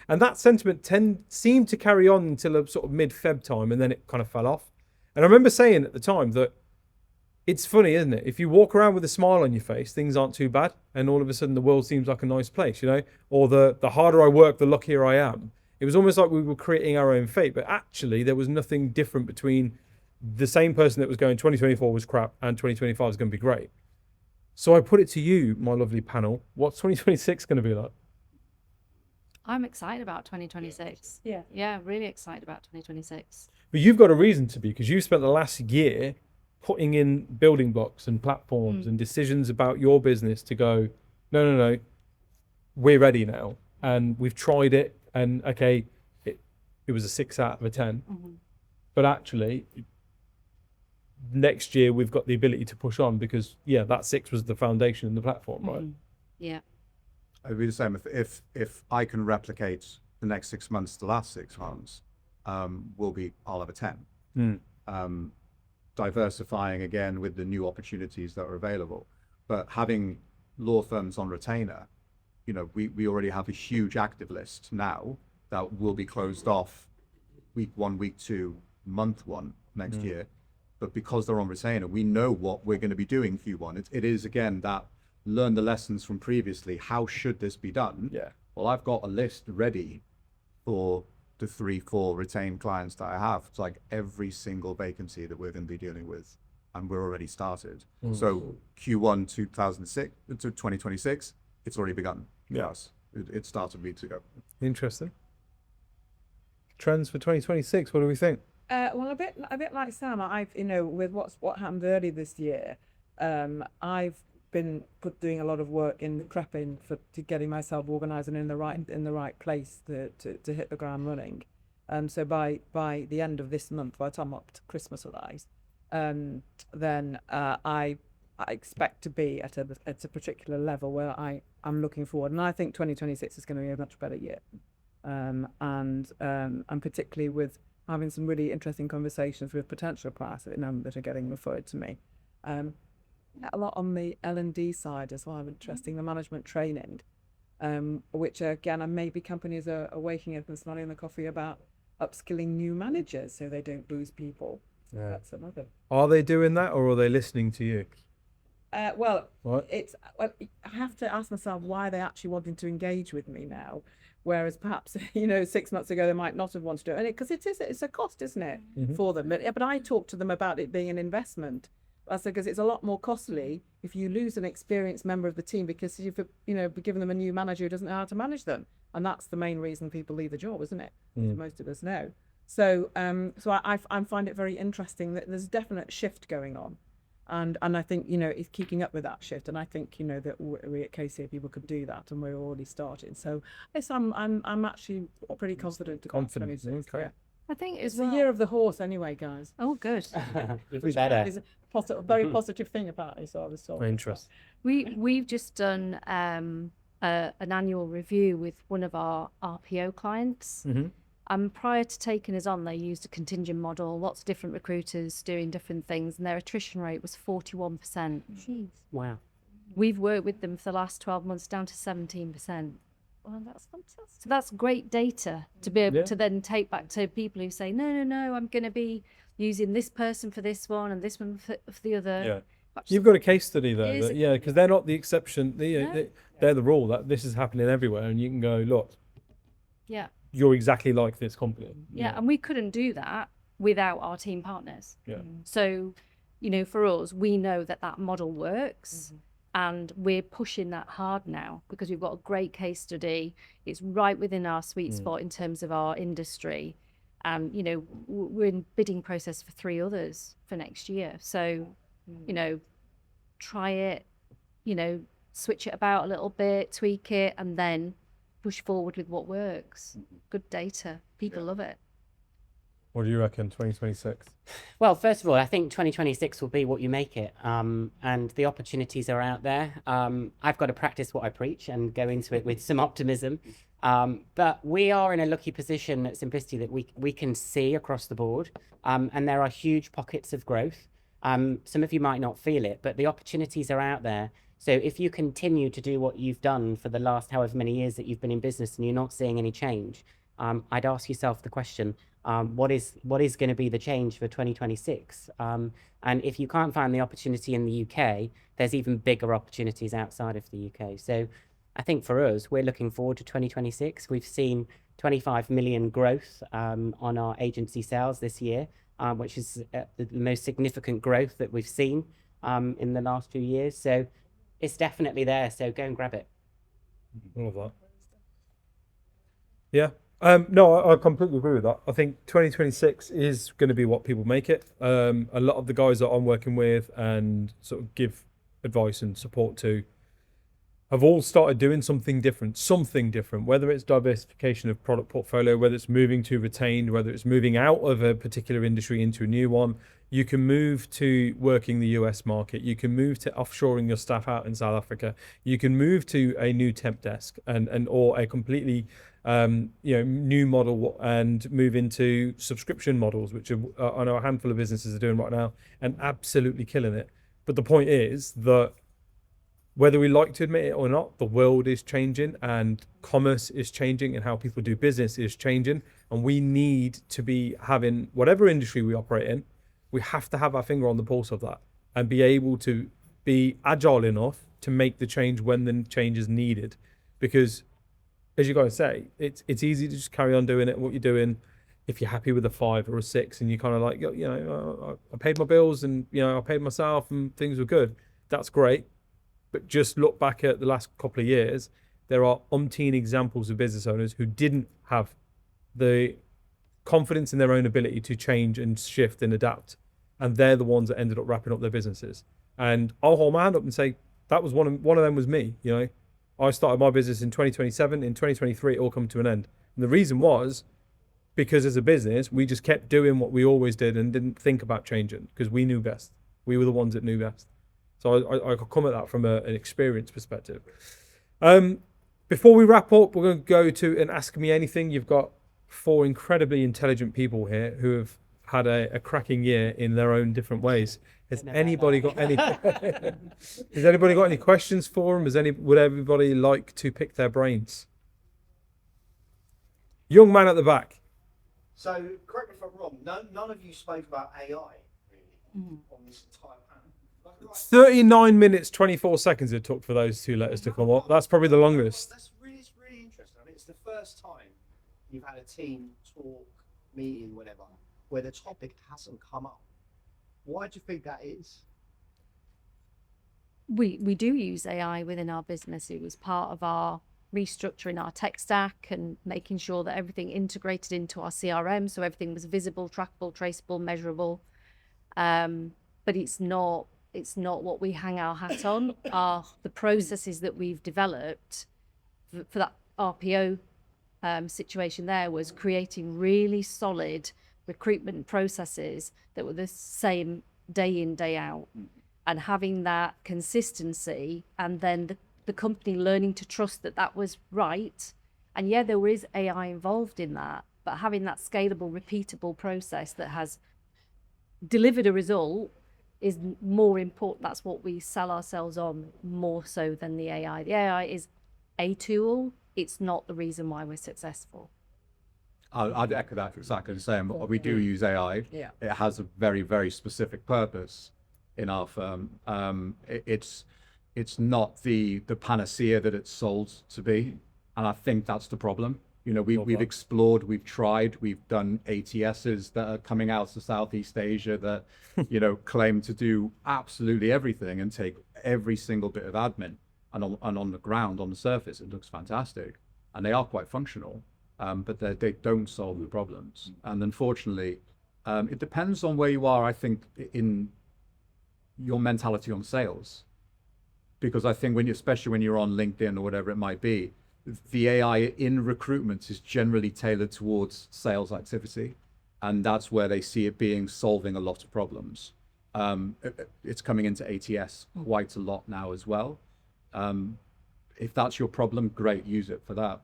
And that sentiment seemed to carry on until a sort of mid-Feb time, and then it kind of fell off. And I remember saying at the time that it's funny, isn't it? If you walk around with a smile on your face, things aren't too bad, and all of a sudden the world seems like a nice place, Or the harder I work, the luckier I am. It was almost like we were creating our own fate, but actually there was nothing different between the same person that was going 2024 was crap and 2025 is going to be great. So I put it to you, my lovely panel, what's 2026 going to be like? I'm excited about 2026. Yeah, really excited about 2026. But you've got a reason to be, because you've spent the last year putting in building blocks and platforms and decisions about your business to go, no, we're ready now. And we've tried it, and okay, it was a 6 out of a 10. But actually, next year we've got the ability to push on because that 6 was the foundation and the platform, right? Yeah. I'd be the same. If I can replicate the next 6 months, the last 6 months, I'll have a 10. Diversifying again with the new opportunities that are available, but having law firms on retainer, we already have a huge active list now that will be closed off week 1, week 2, month 1 next year. but because they're on retainer, we know what we're going to be doing Q1. It is, again, that learn the lessons from previously. How should this be done? Yeah. Well, I've got a list ready for the 3-4 retained clients that I have. It's like every single vacancy that we're going to be dealing with, and we're already started. So Q1 2026, it's already begun. Yes, it started weeks ago. Interesting. Trends for 2026. What do we think? Well, a bit like Sam. I've, with what happened early this year, I've been doing a lot of work in prepping to getting myself organised and in the right place to hit the ground running. So by the end of this month, by the time I'm up to Christmas arrives, then I expect to be at a particular level where I'm looking forward, and I think 2026 is going to be a much better year, and particularly with having some really interesting conversations with potential clients that are getting referred to me. A lot on the L&D side as well. I'm interested the management training, which again, maybe companies are waking up and smelling the coffee about upskilling new managers so they don't lose people. Yeah. That's another. Are they doing that, or are they listening to you? Well, What? I have to ask myself why they're actually wanting to engage with me now, whereas perhaps 6 months ago they might not have wanted to, and because it's a cost, isn't it, for them? But I talked to them about it being an investment. I said, because it's a lot more costly if you lose an experienced member of the team because you've given them a new manager who doesn't know how to manage them, and that's the main reason people leave the job, isn't it? Most of us know. So I find it very interesting that there's a definite shift going on, and I think it's keeping up with that shift, and I think that we at KCA people could do that, and we're already starting. So yes, I'm actually pretty confident. Confident, okay. Yeah. I think It's the year of the horse anyway, guys. Oh, good. Which Better. is a very positive thing about it. So I was told. Interesting. We've just done an annual review with one of our RPO clients. And prior to taking us on, they used a contingent model, lots of different recruiters doing different things, and their attrition rate was 41%. Jeez. Wow. We've worked with them for the last 12 months down to 17%. Well, that's fantastic. So that's great data to be able Yeah. to then take back to people who say, no, I'm going to be using this person for this one and this one for the other. Yeah. Actually, You've got a case study though, It is that, yeah, because they're not the exception. No. They're the rule. That this is happening everywhere, and you can go, look, yeah. you're exactly like this company. Yeah, and we couldn't do that without our team partners. Yeah. So, for us, we know that model works, and we're pushing that hard now because we've got a great case study. It's right within our sweet spot in terms of our industry, and we're in bidding process for 3 others for next year. So, try it, switch it about a little bit, tweak it, and then push forward with what works. Good data. People love it. What do you reckon, 2026? Well, first of all, I think 2026 will be what you make it, and the opportunities are out there. I've got to practice what I preach and go into it with some optimism. But we are in a lucky position at Simplicity that we can see across the board, and there are huge pockets of growth. Some of you might not feel it, but the opportunities are out there. So if you continue to do what you've done for the last however many years that you've been in business and you're not seeing any change, I'd ask yourself the question, what is going to be the change for 2026? And if you can't find the opportunity in the UK, there's even bigger opportunities outside of the UK. So I think for us, we're looking forward to 2026. We've seen 25 million growth on our agency sales this year, which is the most significant growth that we've seen in the last 2 years. So it's definitely there. So go and grab it. All of that. Yeah. No, I completely agree with that. I think 2026 is going to be what people make it. A lot of the guys that I'm working with and sort of give advice and support to have all started doing something different, whether it's diversification of product portfolio, whether it's moving to retained, whether it's moving out of a particular industry into a new one. You can move to working the US market. You can move to offshoring your staff out in South Africa. You can move to a new temp desk and or a completely new model and move into subscription models, which I know a handful of businesses are doing right now and absolutely killing it. But the point is that whether we like to admit it or not, the world is changing and commerce is changing and how people do business is changing. And we need to be having, whatever industry we operate in, We have to have our finger on the pulse of that and be able to be agile enough to make the change when the change is needed. Because, as you guys say, it's easy to just carry on doing it, what you're doing, if you're happy with a 5 or a 6 and you kind of like, I paid my bills and, I paid myself and things were good. That's great. But just look back at the last couple of years, there are umpteen examples of business owners who didn't have the confidence in their own ability to change and shift and adapt. And they're the ones that ended up wrapping up their businesses. And I'll hold my hand up and say, that was one of them was me. I started my business in 2027. In 2023, it all come to an end. And the reason was because as a business, we just kept doing what we always did and didn't think about changing because we knew best. We were the ones that knew best. So I could come at that from an experience perspective. Before we wrap up, we're going to go to an Ask Me Anything. You've got 4 incredibly intelligent people here who have had a cracking year in their own different ways. Has anybody got any? Has anybody got any questions for them? Would everybody like to pick their brains? Young man at the back. So, correct me if I'm wrong. None of you spoke about AI really on this entire panel. 39 minutes 24 seconds it took for those 2 letters to come up. That's probably the longest. It's really interesting. I mean, it's the first time you've had a team talk, meeting, whatever, where the topic hasn't come up. Why do you think that is? We do use AI within our business. It was part of our restructuring our tech stack and making sure that everything integrated into our CRM, so everything was visible, trackable, traceable, measurable. But it's not what we hang our hat on. The processes that we've developed for that RPO situation there was creating really solid recruitment processes that were the same day in, day out, and having that consistency, and then the company learning to trust that was right. And yeah, there is AI involved in that, but having that scalable, repeatable process that has delivered a result is more important. That's what we sell ourselves on more so than the AI. The AI is a tool. It's not the reason why we're successful. I'd echo that exactly the same. But we do use AI. Yeah. It has a very, very specific purpose in our firm. It's not the panacea that it's sold to be, and I think that's the problem. We've explored, we've tried, we've done ATSs that are coming out of Southeast Asia that claim to do absolutely everything and take every single bit of admin, and on the ground, on the surface, it looks fantastic, and they are quite functional, but they don't solve the problems. And unfortunately, it depends on where you are, I think, in your mentality on sales. Because I think especially when you're on LinkedIn or whatever it might be, the AI in recruitment is generally tailored towards sales activity. And that's where they see it being solving a lot of problems. It's coming into ATS quite a lot now as well. If that's your problem, great, use it for that.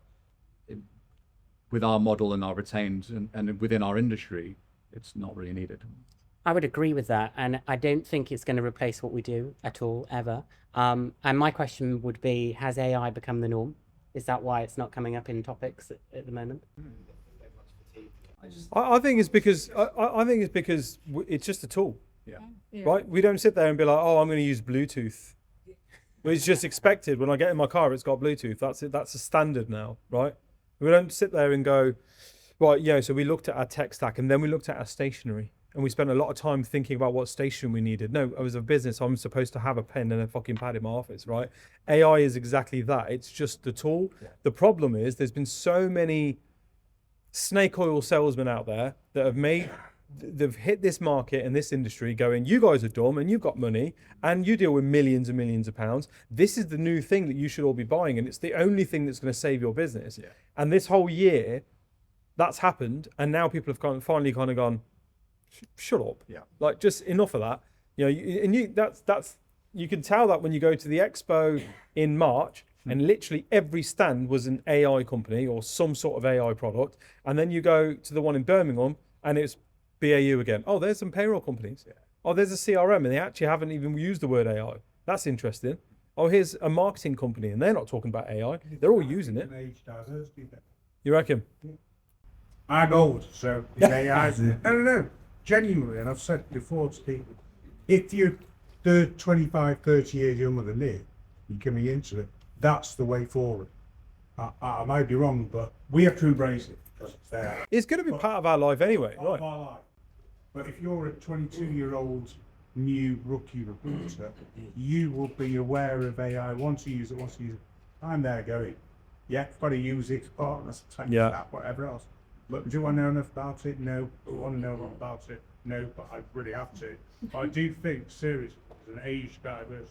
With our model and our retained and within our industry, it's not really needed. I would agree with that, and I don't think it's going to replace what we do at all, ever. And my question would be, has AI become the norm? Is that why it's not coming up in topics at the moment? I think it's because it's just a tool. Yeah. Right? We don't sit there and be like, oh, I'm going to use Bluetooth. It's just expected. When I get in my car, it's got Bluetooth. That's it. That's a standard now, right? We don't sit there and go, right, so we looked at our tech stack and then we looked at our stationery. And we spent a lot of time thinking about what station we needed. No, as a business, I'm supposed to have a pen and a fucking pad in my office, right? AI is exactly that. It's just the tool. Yeah. The problem is there's been so many snake oil salesmen out there that they've hit this market and this industry going, you guys are dumb and you've got money and you deal with millions and millions of pounds. This is the new thing that you should all be buying. And it's the only thing that's going to save your business. Yeah. And this whole year, that's happened. And now people have finally gone, shut up. Yeah. Like, just enough of that. You can tell that when you go to the expo in March and literally every stand was an AI company or some sort of AI product. And then you go to the one in Birmingham and it's BAU again. Oh, there's some payroll companies. Yeah. Oh, there's a CRM and they actually haven't even used the word AI. That's interesting. Oh, here's a marketing company and they're not talking about AI. They're all using it. You reckon? I'm old, so AI. I don't know. genuinely, and I've said before to people, if you're 25, 30 years younger than me, you're coming into it, that's the way forward. I might be wrong, but we have to embrace it because it's there. It's going to be part of our life anyway, Part of right? our life. But if you're a 22-year-old new rookie recruiter, you will be aware of AI, want to use it, I'm there going, yeah, got to use it, partners, that, whatever else. But do I know enough about it? No. Do I want to know a lot about it? No, but I really have to. But I do think, seriously, there's an age diversity.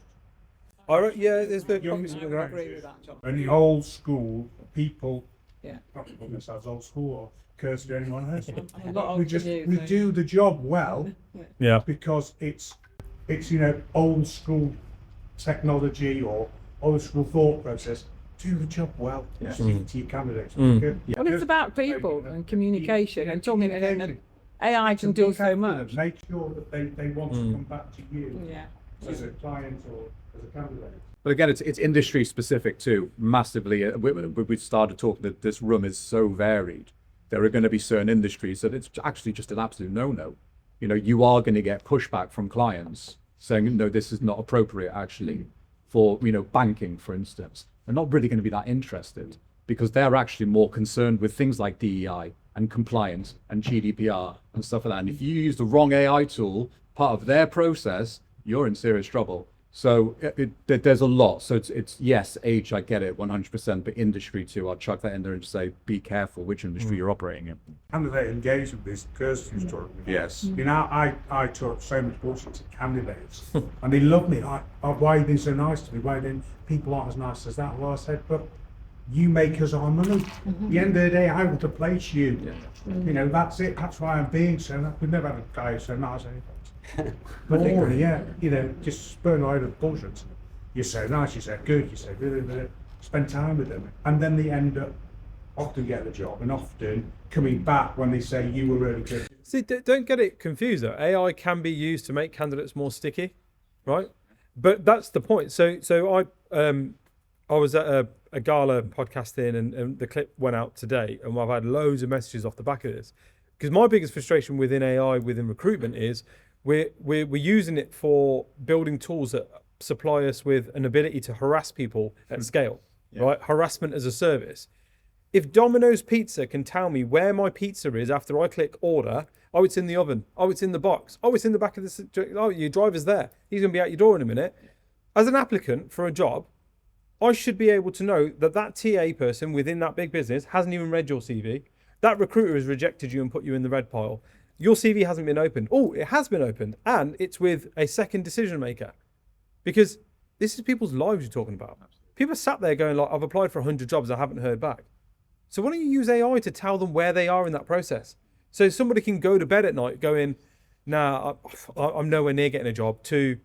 There's the I agree with that, John. And the old school people, Yeah. not to put themselves old school or Kirsty or anyone else, A lot we of just, you, we so- do the job well Yeah. because it's old school technology or old school thought process. Do the job well. Speak to your candidates. Good. Well, it's about people and communication and talking to them. AI can do so much. Make sure that they want to come back to you Yeah. as a client or as a candidate. But again, it's industry specific too, massively. We started talking that this room is so varied. There are going to be certain industries that it's actually just an absolute no-no. You are going to get pushback from clients saying, no, this is not appropriate actually for, banking, for instance. They're not really going to be that interested because they're actually more concerned with things like DEI and compliance and GDPR and stuff like that. And if you use the wrong AI tool, part of their process, you're in serious trouble. So there's a lot. So it's yes, age, I get it 100%, but industry too. I'll chuck that in there and say, be careful which industry you're operating in. Candidate engagement, this Kirsty's talking about. Yes. I talk so much bullshit to candidates and they love me. Why are you being so nice to me? Why then people aren't as nice as that? Well, I said, but you make us our money. At the end of the day, I want to place you. Yeah. That's it. That's why I'm being so nice. We've never had a guy so nice anyway. But just spurn a load of bullshit. You're so nice, you're so good, you're so good. Spend time with them. And then they end up often get the job and often coming back when they say you were really good. See, don't get it confused though. AI can be used to make candidates more sticky, right? But that's the point. So I was at a gala podcasting and the clip went out today and I've had loads of messages off the back of this. Because my biggest frustration within AI, within recruitment is we're using it for building tools that supply us with an ability to harass people at scale, right? Harassment as a service. If Domino's Pizza can tell me where my pizza is after I click order, oh, it's in the oven, oh, it's in the box, oh, it's in the back of the, oh, your driver's there, he's going to be out your door in a minute. As an applicant for a job, I should be able to know that TA person within that big business hasn't even read your CV. That recruiter has rejected you and put you in the red pile. Your CV hasn't been opened. Oh, it has been opened. And it's with a second decision maker. Because this is people's lives you're talking about. People sat there going like, I've applied for 100 jobs, I haven't heard back. So why don't you use AI to tell them where they are in that process? So somebody can go to bed at night going, nah, I'm nowhere near getting a job. To,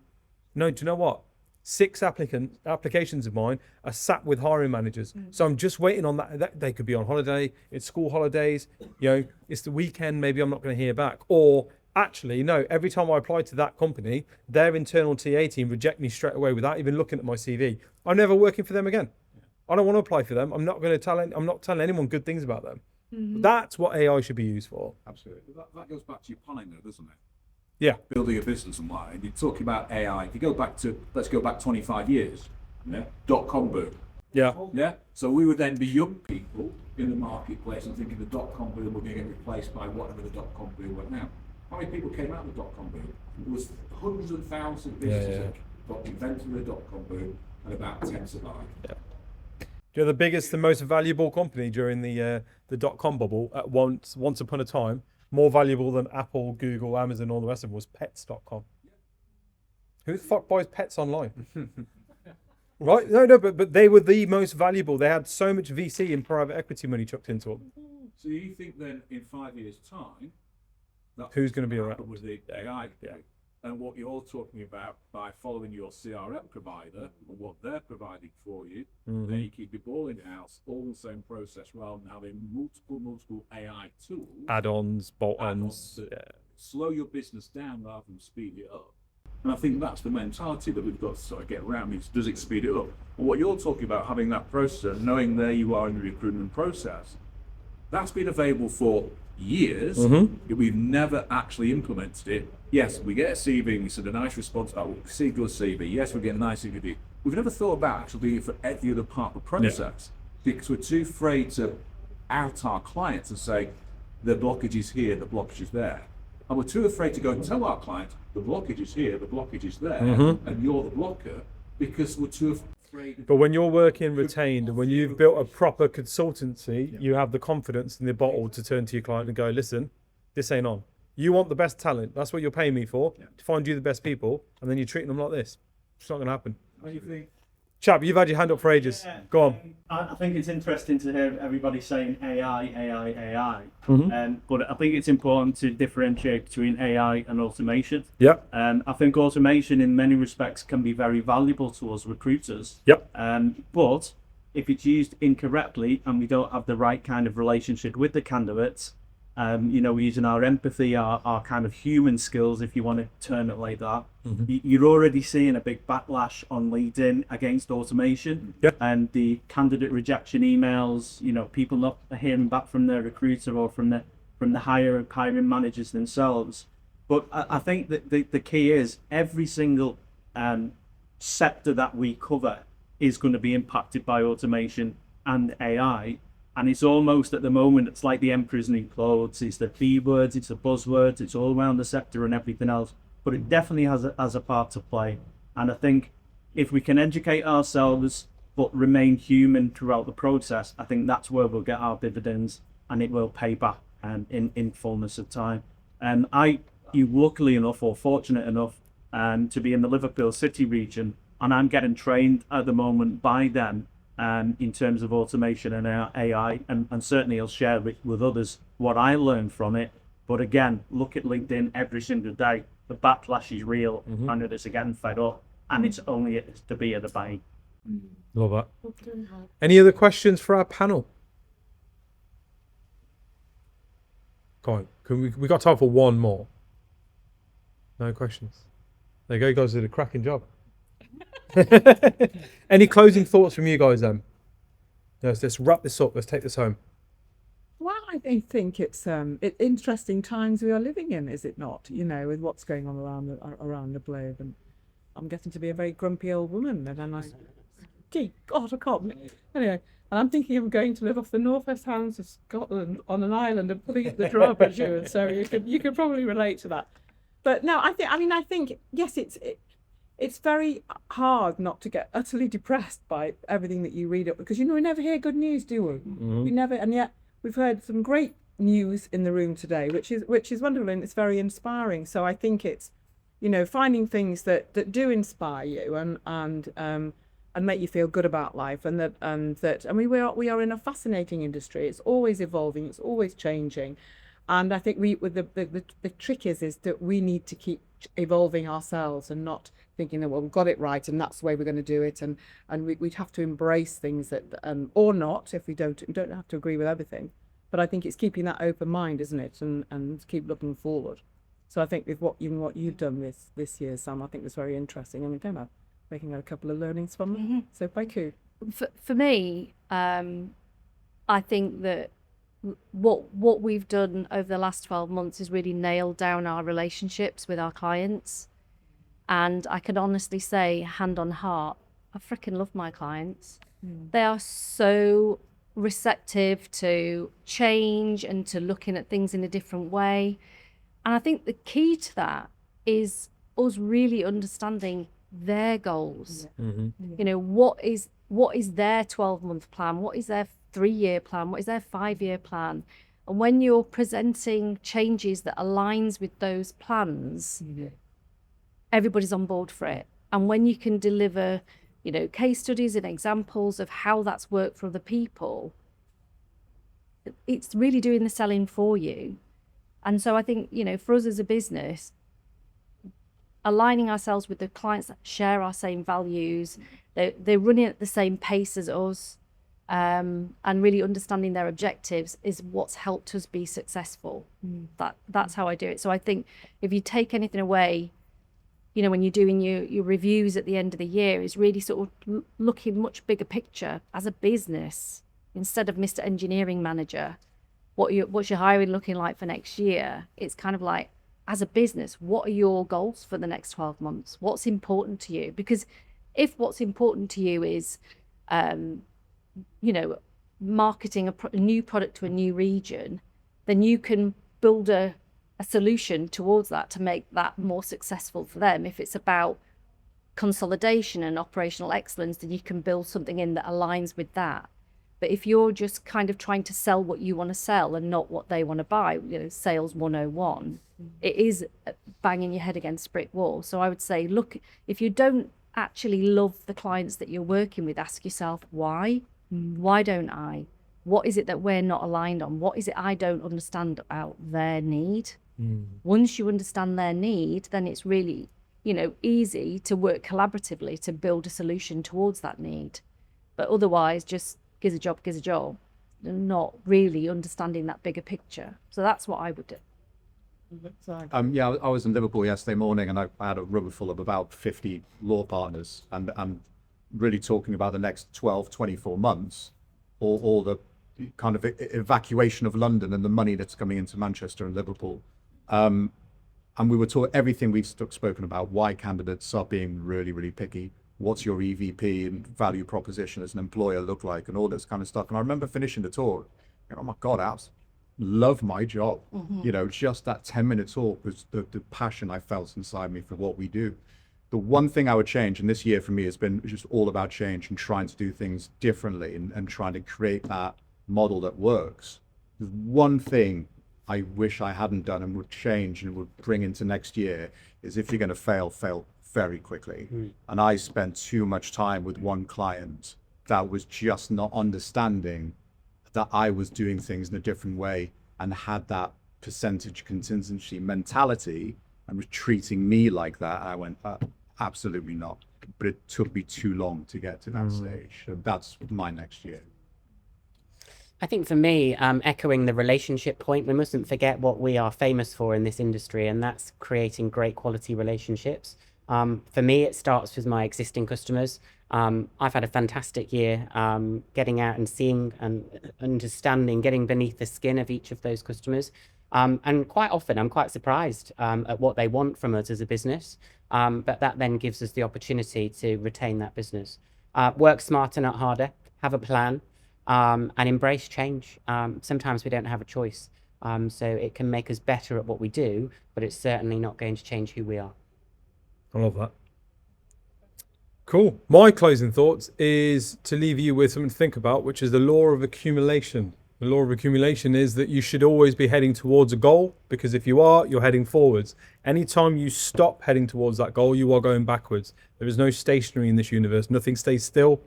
no, do you know what? 6 applications of mine are sat with hiring managers. So I'm just waiting on that. They could be on holiday, it's school holidays, it's the weekend, maybe I'm not going to hear back. Or actually, no, every time I apply to that company, their internal TA team reject me straight away without even looking at my CV. I'm never working for them again. I don't want to apply for them. I'm not telling anyone good things about them. That's what AI should be used for. Absolutely. That goes back to your planning though, doesn't it? Yeah. Building a business and why. You're talking about AI. If you go back to, let's go back 25 years, .com boom. Yeah. Yeah. So we would then be young people in the marketplace and thinking the .com boom would get replaced by whatever the .com boom went now. How many people came out of the .com boom? There was hundreds of thousands of businesses that got invented the .com boom and about 10 survived. Yeah. The biggest and most valuable company during the .com bubble at once upon a time, more valuable than Apple, Google, Amazon, all the rest of them, was pets.com. Who the fuck buys pets online? Right? No, but they were the most valuable. They had so much VC and private equity money chucked into them. So you think then in 5 years' time, who's going to be around with the AI? Yeah. And what you're talking about by following your CRM provider and what they're providing for you, then you keep your ball in house, all the same process, rather than having multiple AI tools, add-ons, bolt-ons, slow your business down rather than speed it up. And I think that's the mentality that we've got to sort of get around. Is does it speed it up? And what you're talking about, having that process, knowing there you are in the recruitment process, that's been available for years, we've never actually implemented it. Yes, we get a CV and we said a nice response, oh, we received your CV. Yes, we get a nice review. We've never thought about actually doing it for every other part of the process because we're too afraid to out our clients and say, the blockage is here, the blockage is there. And we're too afraid to go and tell our clients, the blockage is here, the blockage is there, and you're the blocker, because we're too afraid. But when you're working retained and when you've built a proper consultancy, you have the confidence in the bottle to turn to your client and go, listen, this ain't on. You want the best talent. That's what you're paying me for, to find you the best people, and then you're treating them like this. It's not going to happen. What do you think? Chap, you've had your hand up for ages. Yeah. Go on. I think it's interesting to hear everybody saying AI, AI, AI. Mm-hmm. But I think it's important to differentiate between AI and automation. Yep. I think automation in many respects can be very valuable to us recruiters. Yep. But if it's used incorrectly and we don't have the right kind of relationship with the candidates, we're using our empathy, our kind of human skills, if you want to term it like that. You're already seeing a big backlash on LinkedIn against automation and the candidate rejection emails. People not hearing back from their recruiter or from the hiring managers themselves. But I think that the key is every single sector that we cover is going to be impacted by automation and AI. And it's almost at the moment, it's like the emperor's new clothes. It's the B words, it's the buzzwords, it's all around the sector and everything else. But it definitely has a part to play. And I think if we can educate ourselves but remain human throughout the process, I think that's where we'll get our dividends and it will pay back in fullness of time. And you luckily enough or fortunate enough to be in the Liverpool City region, and I'm getting trained at the moment by them in terms of automation and AI, and certainly I'll share with others what I learned from it. But again, look at LinkedIn every single day. The backlash is real. Candidates are getting fed up, and it's only to be at the bank. Love that. Any other questions for our panel? Go on. We got time for one more. No questions. There you go. You guys did a cracking job. Any closing thoughts from you guys then? Let's wrap this up. Let's take this home. Well, I think it's interesting times we are living in, is it not? With what's going on around the globe, and I'm getting to be a very grumpy old woman, and then gee, God, I can't. Anyway, and I'm thinking of going to live off the northwest hands of Scotland on an island and putting up the drawbridge. So you could probably relate to that. But no, I think yes, it's very hard not to get utterly depressed by everything that you read up, because we never hear good news, do we? We never, and yet we've heard some great news in the room today, which is wonderful, and it's very inspiring. So I think it's finding things that do inspire you and make you feel good about life, we are in a fascinating industry. It's always evolving, it's always changing. And I think the trick is that we need to keep evolving ourselves and not thinking that, well, we've got it right and that's the way we're going to do it. And we'd have to embrace things that, or not, if we don't have to agree with everything. But I think it's keeping that open mind, isn't it? And keep looking forward. So I think with what you've done this year, Sam, I think was very interesting. I mean, don't know, making a couple of learnings from them. So thank you. For me, I think that what we've done over the last 12 months is really nailed down our relationships with our clients. And I can honestly say, hand on heart, I freaking love my clients. They are so receptive to change and to looking at things in a different way. And I think the key to that is us really understanding their goals. What is their 12-month plan? What is their 3-year plan? What is their 5-year plan? And when you're presenting changes that aligns with those plans, everybody's on board for it. And when you can deliver, case studies and examples of how that's worked for other people, it's really doing the selling for you. And so I think, for us as a business, aligning ourselves with the clients that share our same values, they're running at the same pace as us, and really understanding their objectives is what's helped us be successful. That's how I do it. So I think if you take anything away, when you're doing your reviews at the end of the year, is really sort of looking much bigger picture as a business instead of Mr. Engineering Manager. what's your hiring looking like for next year? It's kind of like, as a business, what are your goals for the next 12 months? What's important to you? Because if what's important to you is, marketing a new product to a new region, then you can build a solution towards that to make that more successful for them. If it's about consolidation and operational excellence, then you can build something in that aligns with that. But if you're just kind of trying to sell what you want to sell and not what they want to buy, sales 101, it is banging your head against a brick wall. So I would say, look, if you don't actually love the clients that you're working with, ask yourself, why? Why don't I? What is it that we're not aligned on? What is it I don't understand about their need? Once you understand their need, then it's really, easy to work collaboratively to build a solution towards that need. But otherwise, just gives a job, and not really understanding that bigger picture. So that's what I would do. I was in Liverpool yesterday morning, and I had a room full of about 50 law partners, and I'm really talking about the next 12, 24 months, or the kind of evacuation of London and the money that's coming into Manchester and Liverpool. And we were taught everything we've spoken about, why candidates are being really, really picky. What's your EVP and value proposition as an employer look like, and all this kind of stuff. And I remember finishing the talk, oh my God, I love my job. Just that 10-minute talk was the passion I felt inside me for what we do. The one thing I would change, and this year for me has been just all about change and trying to do things differently and trying to create that model that works. There's one thing I wish I hadn't done and would change and would bring into next year is, if you're going to fail very quickly. And I spent too much time with one client that was just not understanding that I was doing things in a different way and had that percentage contingency mentality and was treating me like that. I went, absolutely not. But it took me too long to get to that stage. So that's my next year. I think for me, echoing the relationship point, we mustn't forget what we are famous for in this industry, and that's creating great quality relationships. For me, it starts with my existing customers. I've had a fantastic year getting out and seeing and understanding, getting beneath the skin of each of those customers. And quite often, I'm quite surprised at what they want from us as a business. But that then gives us the opportunity to retain that business. Work smarter, not harder. Have a plan. And embrace change. Sometimes we don't have a choice. So it can make us better at what we do, but it's certainly not going to change who we are. I love that. Cool. My closing thoughts is to leave you with something to think about, which is the law of accumulation. The law of accumulation is that you should always be heading towards a goal, because if you are, you're heading forwards. Anytime you stop heading towards that goal, you are going backwards. There is no stationary in this universe. Nothing stays still.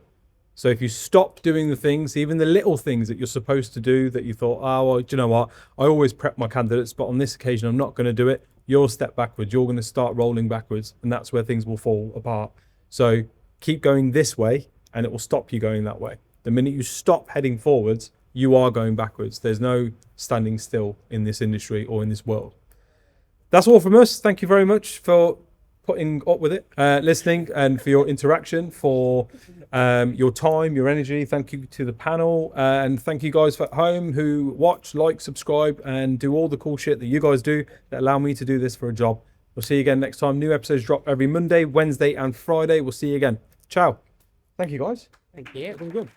So if you stop doing the things, even the little things that you're supposed to do that you thought, oh, well, do you know what? I always prep my candidates, but on this occasion, I'm not going to do it. You'll step backwards. You're going to start rolling backwards, and that's where things will fall apart. So keep going this way, and it will stop you going that way. The minute you stop heading forwards, you are going backwards. There's no standing still in this industry or in this world. That's all from us. Thank you very much for putting up with it, listening, and for your interaction, for your time, your energy. Thank you to the panel, and thank you guys at home who watch, like, subscribe, and do all the cool shit that you guys do that allow me to do this for a job. We'll see you again next time. New episodes drop every Monday, Wednesday, and Friday. We'll see you again. Ciao. Thank you, guys. Thank you. All good.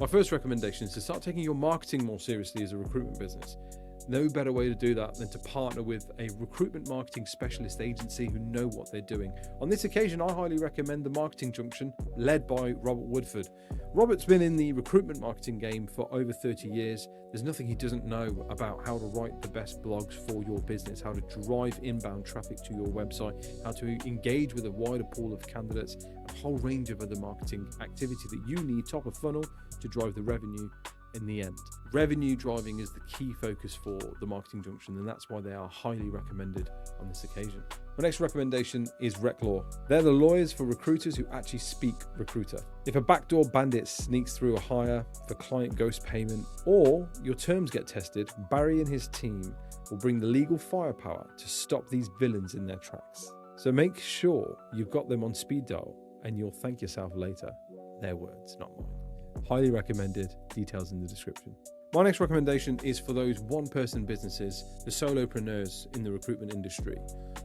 My first recommendation is to start taking your marketing more seriously as a recruitment business. No better way to do that than to partner with a recruitment marketing specialist agency who know what they're doing. On this occasion, I highly recommend the Marketing Junction, led by Robert Woodford. Robert's been in the recruitment marketing game for over 30 years. There's nothing he doesn't know about how to write the best blogs for your business, how to drive inbound traffic to your website, how to engage with a wider pool of candidates, a whole range of other marketing activity that you need top of funnel to drive the revenue in the end. Revenue driving is the key focus for the Marketing Junction, and that's why they are highly recommended on this occasion. My next recommendation is RecLaw. They're the lawyers for recruiters who actually speak recruiter. If a backdoor bandit sneaks through a hire for client ghost payment, or your terms get tested, Barry and his team will bring the legal firepower to stop these villains in their tracks. So make sure you've got them on speed dial, and you'll thank yourself later. Their words, not mine. Highly recommended, details in the description. My next recommendation is for those one-person businesses, the solopreneurs in the recruitment industry.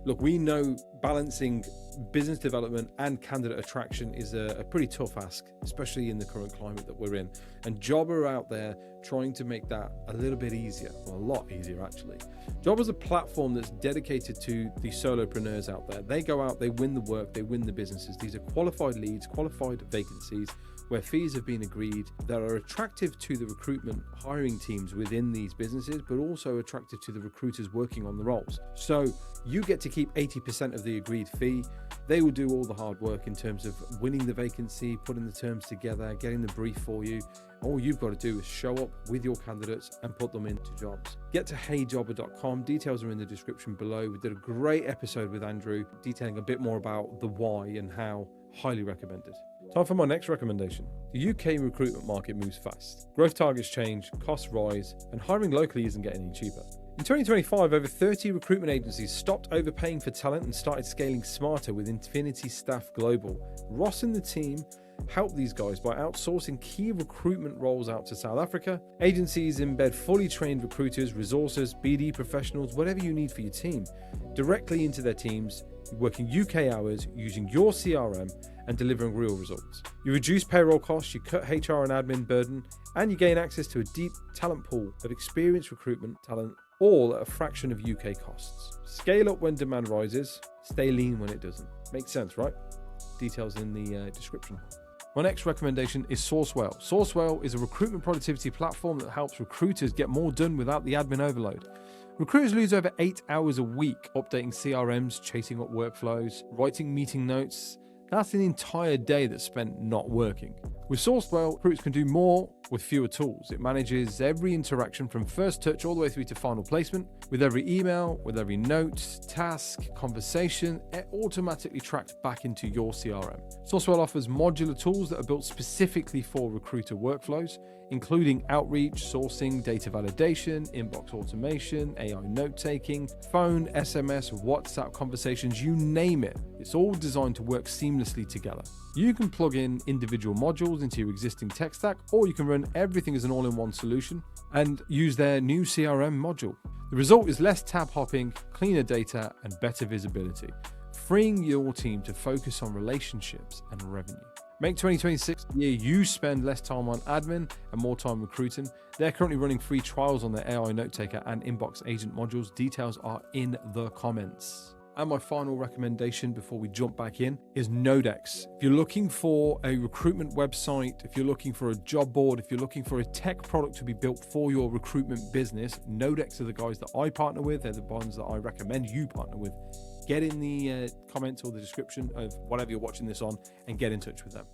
Look, we know balancing business development and candidate attraction is a pretty tough ask, especially in the current climate that we're in. And Job are out there trying to make that a little bit easier, or a lot easier actually. Job is a platform that's dedicated to the solopreneurs out there. They go out, they win the work, they win the businesses. These are qualified leads, qualified vacancies, where fees have been agreed that are attractive to the recruitment hiring teams within these businesses, but also attractive to the recruiters working on the roles. So you get to keep 80% of the agreed fee. They will do all the hard work in terms of winning the vacancy, putting the terms together, getting the brief for you. All you've got to do is show up with your candidates and put them into jobs. Get to heyjobber.com. Details are in the description below. We did a great episode with Andrew detailing a bit more about the why and how. Highly recommended. Time for my next recommendation. The UK recruitment market moves fast. Growth targets change, costs rise, and hiring locally isn't getting any cheaper. In 2025, over 30 recruitment agencies stopped overpaying for talent and started scaling smarter with Infinity Staff Global. Ross and the team help these guys by outsourcing key recruitment roles out to South Africa. Agencies embed fully trained recruiters, resources, BD professionals, whatever you need for your team, directly into their teams, working UK hours, using your CRM and delivering real results. You reduce payroll costs, you cut HR and admin burden, and you gain access to a deep talent pool of experienced recruitment talent, all at a fraction of UK costs. Scale up when demand rises, stay lean when it doesn't. Makes sense, right? Details in the description. My next recommendation is Sourcewell. Sourcewell is a recruitment productivity platform that helps recruiters get more done without the admin overload. Recruiters lose over 8 hours a week updating CRMs, chasing up workflows, writing meeting notes. That's an entire day that's spent not working. With Sourcewell, recruiters can do more with fewer tools. It manages every interaction from first touch all the way through to final placement. With every email, with every note, task, conversation, it automatically tracked back into your CRM. Sourcewell offers modular tools that are built specifically for recruiter workflows, including outreach, sourcing, data validation, inbox automation, AI note-taking, phone, SMS, WhatsApp conversations, you name it. It's all designed to work seamlessly together. You can plug in individual modules into your existing tech stack, or you can run everything as an all-in-one solution and use their new CRM module. The result is less tab hopping, cleaner data, and better visibility, freeing your team to focus on relationships and revenue. Make 2026 the year you spend less time on admin and more time recruiting. They're currently running free trials on their AI note taker and inbox agent modules. Details are in the comments. And my final recommendation before we jump back in is Nodex. If you're looking for a recruitment website, if you're looking for a job board, if you're looking for a tech product to be built for your recruitment business, Nodex are the guys that I partner with. They're the ones that I recommend you partner with. Get in the comments or the description of whatever you're watching this on and get in touch with them.